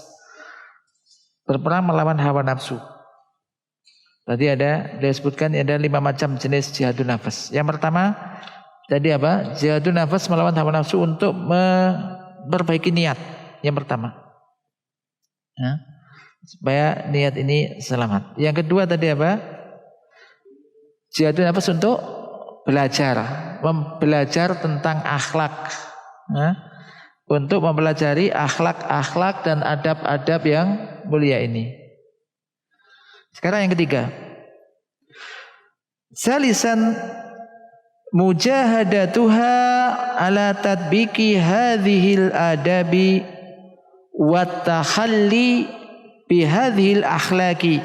berperang melawan hawa nafsu. Tadi disebutkan ada 5 macam jenis jihadun nafas. Yang pertama tadi apa? Jihadun nafas melawan hawa nafsu untuk memperbaiki niat. Yang pertama, supaya niat ini selamat. Yang kedua tadi apa? Jihadun nafas untuk belajar tentang akhlak, untuk mempelajari akhlak-akhlak dan adab-adab yang mulia ini. Sekarang yang ketiga, salisan mujahadatuha ala tatbiki hadhil adabi wa takhalli bi hadhil akhlaqi.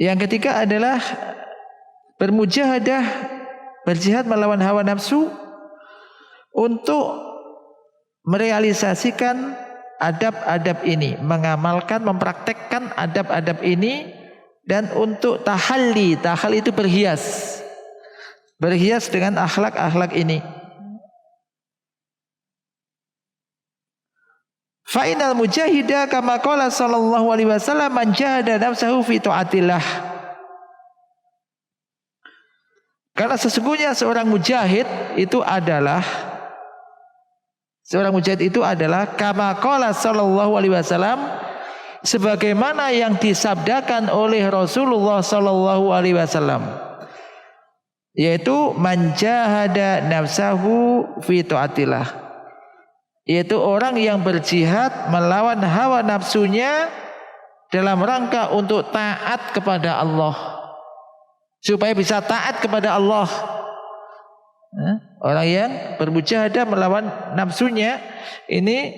Yang ketiga adalah bermujahadah, berjihad melawan hawa nafsu untuk merealisasikan adab-adab ini, mengamalkan, mempraktekkan adab-adab ini, dan untuk tahalli. Tahalli itu berhias. berhias dengan akhlak-akhlak ini. Fa innal mujahida kama qala sallallahu alaihi wasallam man jahada nafsahu fi taatillah. Karena sesungguhnya seorang mujahid itu adalah kama qala sallallahu alaihi wasallam, sebagaimana yang disabdakan oleh Rasulullah sallallahu alaihi wasallam, yaitu man jahada nafsahu fi taatillah, yaitu orang yang berjihad melawan hawa nafsunya dalam rangka untuk taat kepada Allah, supaya bisa taat kepada Allah. Orang yang bermujahadah melawan nafsunya ini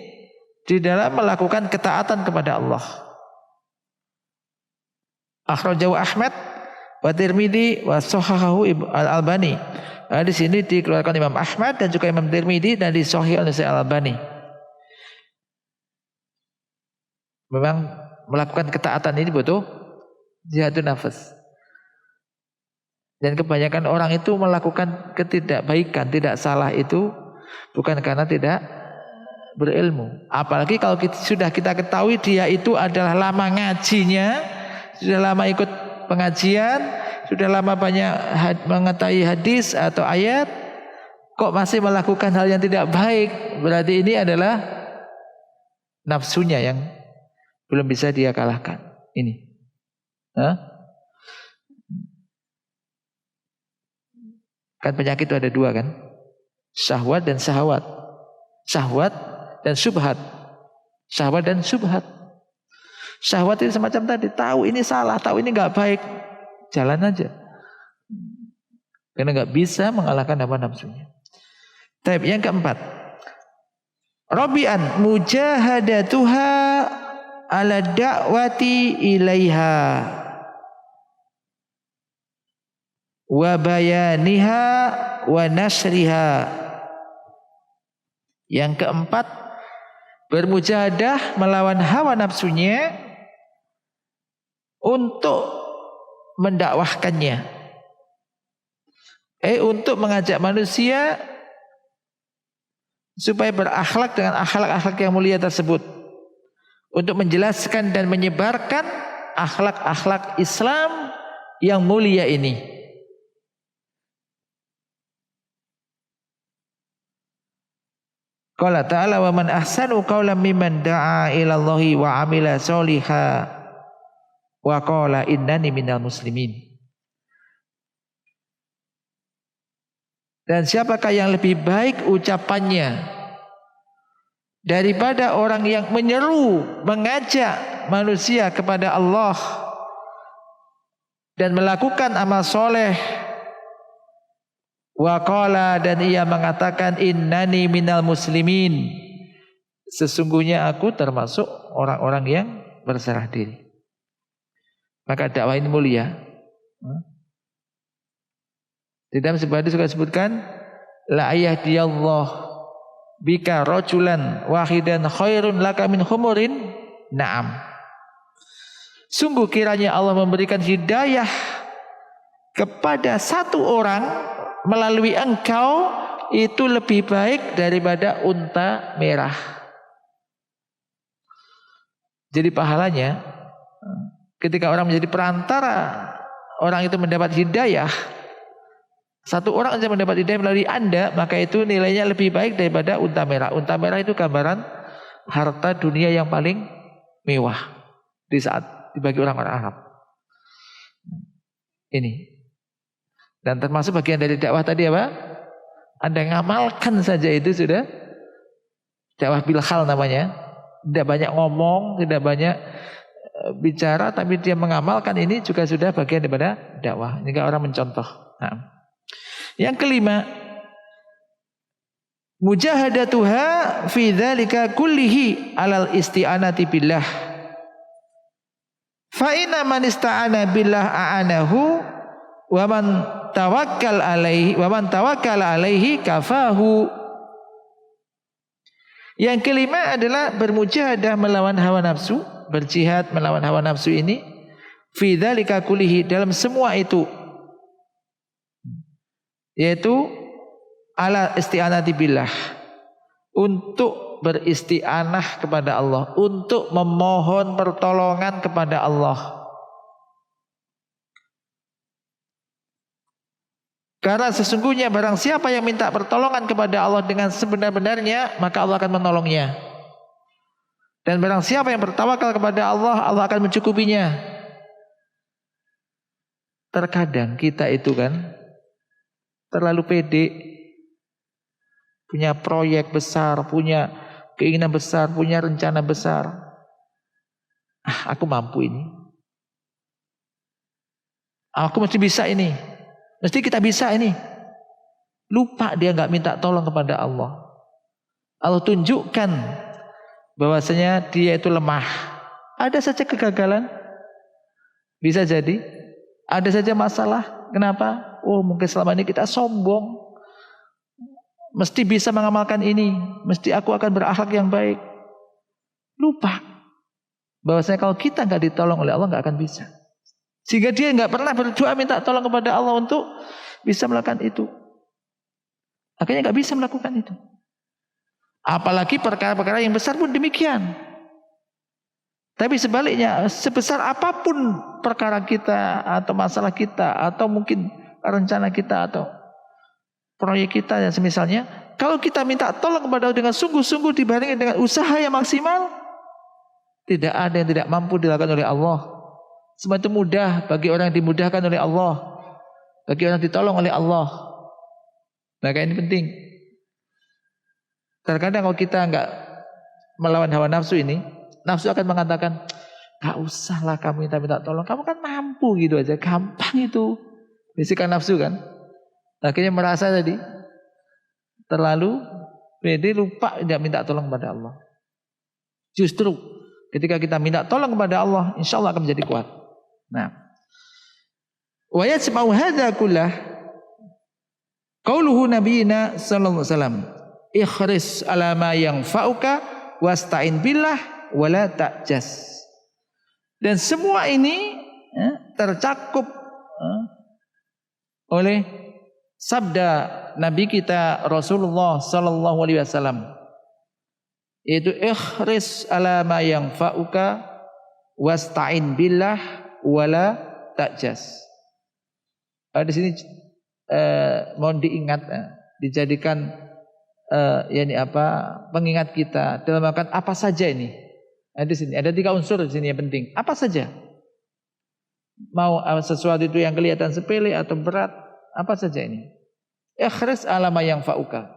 di dalam melakukan ketaatan kepada Allah. Akhrajahu Ahmad wa Tirmidzi wa sahahahu Al-Albani. Di sini dikeluarkan Imam Ahmad dan juga Imam Tirmidzi dan disahihkan oleh Al-Albani. Memang melakukan ketaatan ini butuh jihadun nafas. Dan kebanyakan orang itu melakukan ketidakbaikan, tidak salah itu bukan karena tidak berilmu. Apalagi kalau sudah kita ketahui dia itu adalah lama ngajinya, sudah lama ikut pengajian, sudah lama banyak mengetahui hadis atau ayat, kok masih melakukan hal yang tidak baik, berarti ini adalah nafsunya yang belum bisa dia kalahkan. Ini. Kan penyakit itu ada dua kan? Syahwat dan syahwat. Syahwat dan syubhat. Syahwat dan syubhat. Syahwat itu semacam tadi, tahu ini salah, tahu ini enggak baik, jalan aja. Karena enggak bisa mengalahkan hawa nafsunya. Tapi yang keempat, Rabi'an mujahadatuha ala da'wati ilaiha wa bayaniha wa nasriha. Yang keempat, bermujahadah melawan hawa nafsunya untuk mendakwahkannya, untuk mengajak manusia supaya berakhlak dengan akhlak-akhlak yang mulia tersebut, untuk menjelaskan dan menyebarkan akhlak-akhlak Islam yang mulia ini. Qala ta'ala wa man ahsanu qawlan mimman da'a ila Allahi wa amila sholiha wa qala innani minal muslimin. Dan siapakah yang lebih baik ucapannya daripada orang yang menyeru, mengajak manusia kepada Allah dan melakukan amal soleh. Wa qala, dan ia mengatakan innani minal muslimin, sesungguhnya aku termasuk orang-orang yang berserah diri. Maka dakwah ini mulia. Di dalam sebuah hadis juga disebutkan la yahdiyallah bika rajulan wahidan khairun laka min humurin na'am. Sungguh kiranya Allah memberikan hidayah kepada satu orang melalui engkau itu lebih baik daripada unta merah. Jadi pahalanya ketika orang menjadi perantara orang itu mendapat hidayah, satu orang saja mendapat hidayah melalui Anda, maka itu nilainya lebih baik daripada unta merah. Unta merah itu gambaran harta dunia yang paling mewah di saat dibagi orang-orang Arab. Ini. Dan termasuk bagian dari dakwah tadi apa? Anda ngamalkan saja itu sudah dakwah bilhal namanya. Tidak banyak ngomong, tidak banyak bicara, tapi dia mengamalkan, ini juga sudah bagian daripada dakwah. Ini kan orang mencontoh. Nah. Yang kelima, mujahadatuha fi dzalika kullihi alal isti'anati billah. Fa inna man ista'ana billah a'anahu wa man tawakkal alaihi kafahu. Yang kelima adalah bermujahadah melawan hawa nafsu, berjihad melawan hawa nafsu ini fi dzalika kullihi, dalam semua itu, yaitu ala isti'anati billah, untuk beristi'anah kepada Allah, untuk memohon pertolongan kepada Allah. Karena sesungguhnya barang siapa yang minta pertolongan kepada Allah dengan sebenar-benarnya, maka Allah akan menolongnya. Dan barang siapa yang bertawakal kepada Allah, Allah akan mencukupinya. Terkadang kita itu kan terlalu pede, punya proyek besar, punya keinginan besar, punya rencana besar. Aku mampu ini. Aku mesti bisa ini. Mesti kita bisa ini. Lupa dia nggak minta tolong kepada Allah. Allah tunjukkan bahwasanya dia itu lemah. Ada saja kegagalan. Bisa jadi. Ada saja masalah. Kenapa? Oh, mungkin selama ini kita sombong. Mesti bisa mengamalkan ini. Mesti aku akan berakhlak yang baik. Lupa bahwasanya kalau kita nggak ditolong oleh Allah nggak akan bisa. Sehingga dia nggak pernah berdoa minta tolong kepada Allah untuk bisa melakukan itu. Akhirnya nggak bisa melakukan itu. Apalagi perkara-perkara yang besar pun demikian. Tapi sebaliknya, sebesar apapun perkara kita atau masalah kita atau mungkin rencana kita atau proyek kita dan semisalnya, kalau kita minta tolong kepada Allah dengan sungguh-sungguh dibandingkan dengan usaha yang maksimal, tidak ada yang tidak mampu dilakukan oleh Allah. Semua itu mudah bagi orang yang dimudahkan oleh Allah, bagi orang yang ditolong oleh Allah. Maka ini penting. Terkadang kalau kita enggak melawan hawa nafsu ini, nafsu akan mengatakan, gak usahlah kamu minta tolong, kamu kan mampu gitu aja, gampang itu. Bisikan nafsu kan. Akhirnya merasa tadi terlalu pede, lupa tidak minta tolong kepada Allah. Justru ketika kita minta tolong kepada Allah, insya Allah akan menjadi kuat. Nah, wa yasma'u hadza kullah qauluhu nabiyina sallallahu alaihi wasallam, ikhris ala ma yanfa'uka wasta'in billah wala ta'jas. Dan semua ini tercakup oleh sabda Nabi kita Rasulullah sallallahu alaihi wasallam, yaitu ikhris ala ma yanfa'uka wasta'in billah wala ta'jas. Di sini mohon diingat, dijadikan pengingat kita dalam melakukan apa saja ini. Di sini ada 3 unsur di sini yang penting. Apa saja? Mau sesuatu itu yang kelihatan sepele atau berat, apa saja ini? Ikhris ala ma yanfa'uka.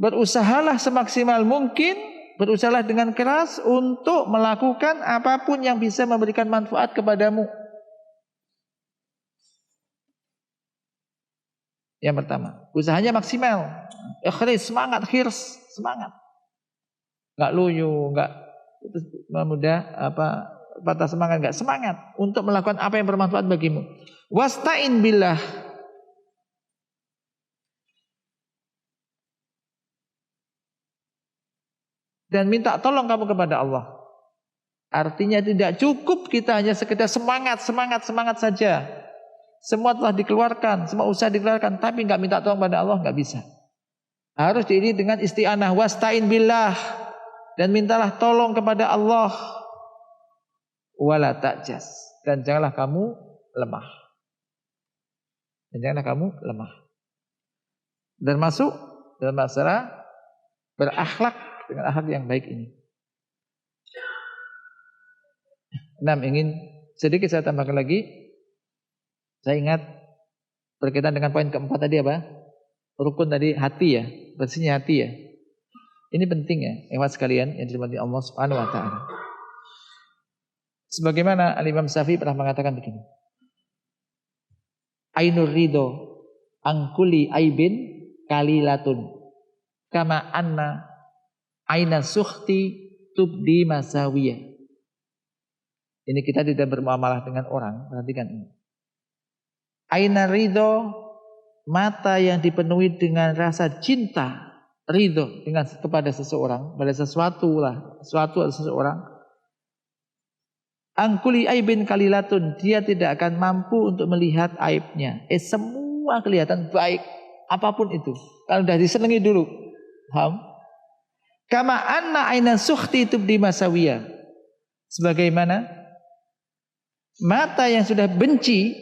Berusahalah semaksimal mungkin, berusahalah dengan keras untuk melakukan apapun yang bisa memberikan manfaat kepadamu. Yang pertama, usahanya maksimal. Ikhris, semangat, khirs, semangat. Enggak loyo, enggak patah semangat, enggak, semangat untuk melakukan apa yang bermanfaat bagimu. Wasta'in billah. Dan minta tolong kamu kepada Allah. Artinya tidak cukup kita hanya sekedar semangat saja. Semua telah dikeluarkan, semua usaha dikeluarkan, tapi enggak minta tolong kepada Allah, enggak bisa. Harus diiringi dengan isti'anah, wasta'in billah, dan mintalah tolong kepada Allah. Wala ta'jas, dan janganlah kamu lemah. Dan masuk dalam masalah berakhlak dengan akhlak yang baik ini. 6, ingin sedikit saya tambahkan lagi. Saya ingat berkaitan dengan poin keempat tadi apa? Rukun tadi, hati ya, bersihnya hati ya. Ini penting ya, ikhwat sekalian yang dirahmati Allah Subhanahu wa taala. Sebagaimana Al-Imam Syafi'i pernah mengatakan begini. Ainur ridho angkuli aibin kalilatun kama anna aina sukhti tubdi masawiyah. Ini kita tidak bermuamalah dengan orang, perhatikan ini. Aina ridho, mata yang dipenuhi dengan rasa cinta, ridho dengan kepada seseorang, pada sesuatu atau seseorang. Angkuli aibin kalilatun, dia tidak akan mampu untuk melihat aibnya. Semua semua kelihatan baik, apapun itu. Kalau sudah disenangi dulu, paham? Kama anna aina sukhti tubdi masawiyah. Sebagaimana mata yang sudah benci,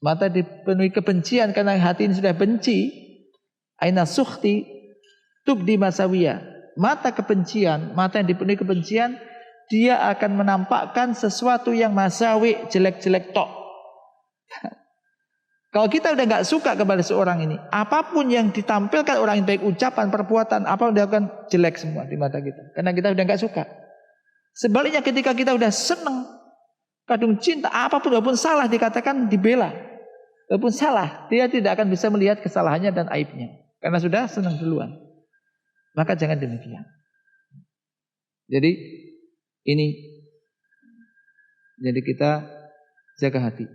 mata dipenuhi kebencian karena hati ini sudah benci, aina sukhti tubdi masawiyah. Mata kebencian, mata yang dipenuhi kebencian, dia akan menampakkan sesuatu yang masawi, jelek-jelek tok. Kalau kita udah nggak suka kepada seorang ini, apapun yang ditampilkan orang ini, baik ucapan, perbuatan, apa dia akan jelek semua di mata kita. Karena kita udah nggak suka. Sebaliknya ketika kita udah seneng, kadung cinta, apapun walaupun salah dikatakan dibela. Walaupun salah, dia tidak akan bisa melihat kesalahannya dan aibnya. Karena sudah senang duluan. Maka jangan demikian. Jadi ini, jadi kita jaga hati.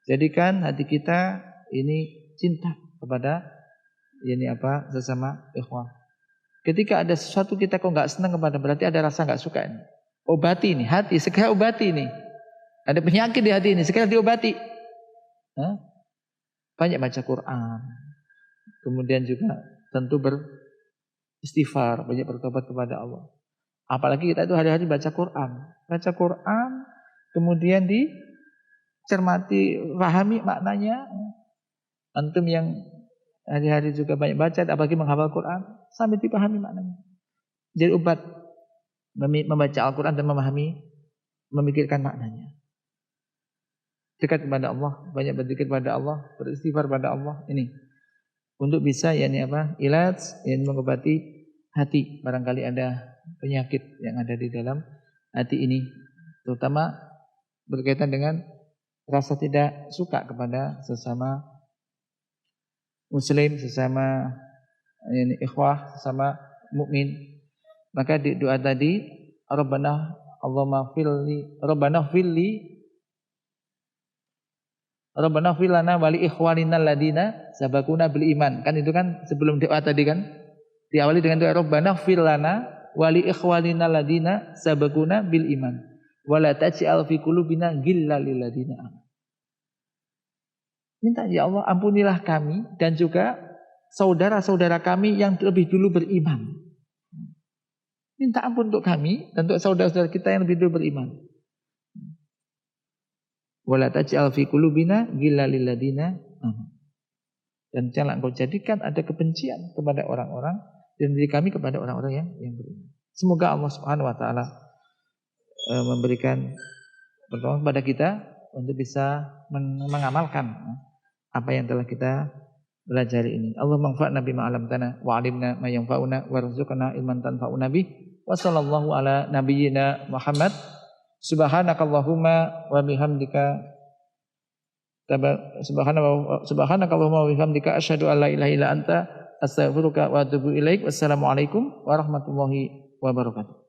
Jadikan hati kita ini cinta kepada ini apa sesama ikhwah. Ketika ada sesuatu kita kok nggak senang kepada, berarti ada rasa nggak suka ini. Obati ini hati, segera obati ini. Ada penyakit di hati ini, segera diobati. Banyak baca Quran. Kemudian juga tentu beristighfar, banyak bertobat kepada Allah. Apalagi kita itu hari-hari baca Quran. Baca Quran, kemudian cermati, pahami maknanya. Antum yang hari-hari juga banyak baca, apalagi menghafal Quran, sampai dipahami maknanya. Jadi obat membaca Al-Quran dan memikirkan maknanya. Dekat kepada Allah, banyak berzikir kepada Allah, beristighfar kepada Allah. Ini untuk bisa ilaj, yang mengobati hati. Barangkali ada penyakit yang ada di dalam hati ini, terutama berkaitan dengan rasa tidak suka kepada sesama muslim, sesama ikhwah, sesama mukmin. Maka di doa tadi, Rabbana Allahumma filli, Rabbana fil lana wa li ikhwanina alladina sabaquna bil iman. Kan itu kan sebelum doa tadi kan diawali dengan doa Rabbana fil lana wa li ikhwanina alladina sabaquna bil iman. Wala taj'al fi qulubina ghillal lil ladina amanu. Minta ya Allah ampunilah kami dan juga saudara-saudara kami yang lebih dulu beriman. Minta ampun untuk kami dan untuk saudara-saudara kita yang lebih dulu beriman. Wala taj'al fi qulubina ghillal lil ladina amanu. Dan janganlah engkau jadikan ada kebencian kepada orang-orang dan diri kami kepada orang-orang yang beriman. Semoga Allah Subhanahu wa taala memberikan pertolongan kepada kita untuk bisa mengamalkan apa yang telah kita belajar ini. Allah manfa'na bima 'allamtana wa 'allimna ma yanfa'una warzuqna ilman tanfa'una bih. Wa sallallahu ala nabiyyina Muhammad. Subhanakallahumma wa bihamdika subhanakallahumma wa bihamdika asyhadu an la ilaha illa anta astaghfiruka wa atubu ilaik. Wassalamualaikum warahmatullahi wabarakatuh.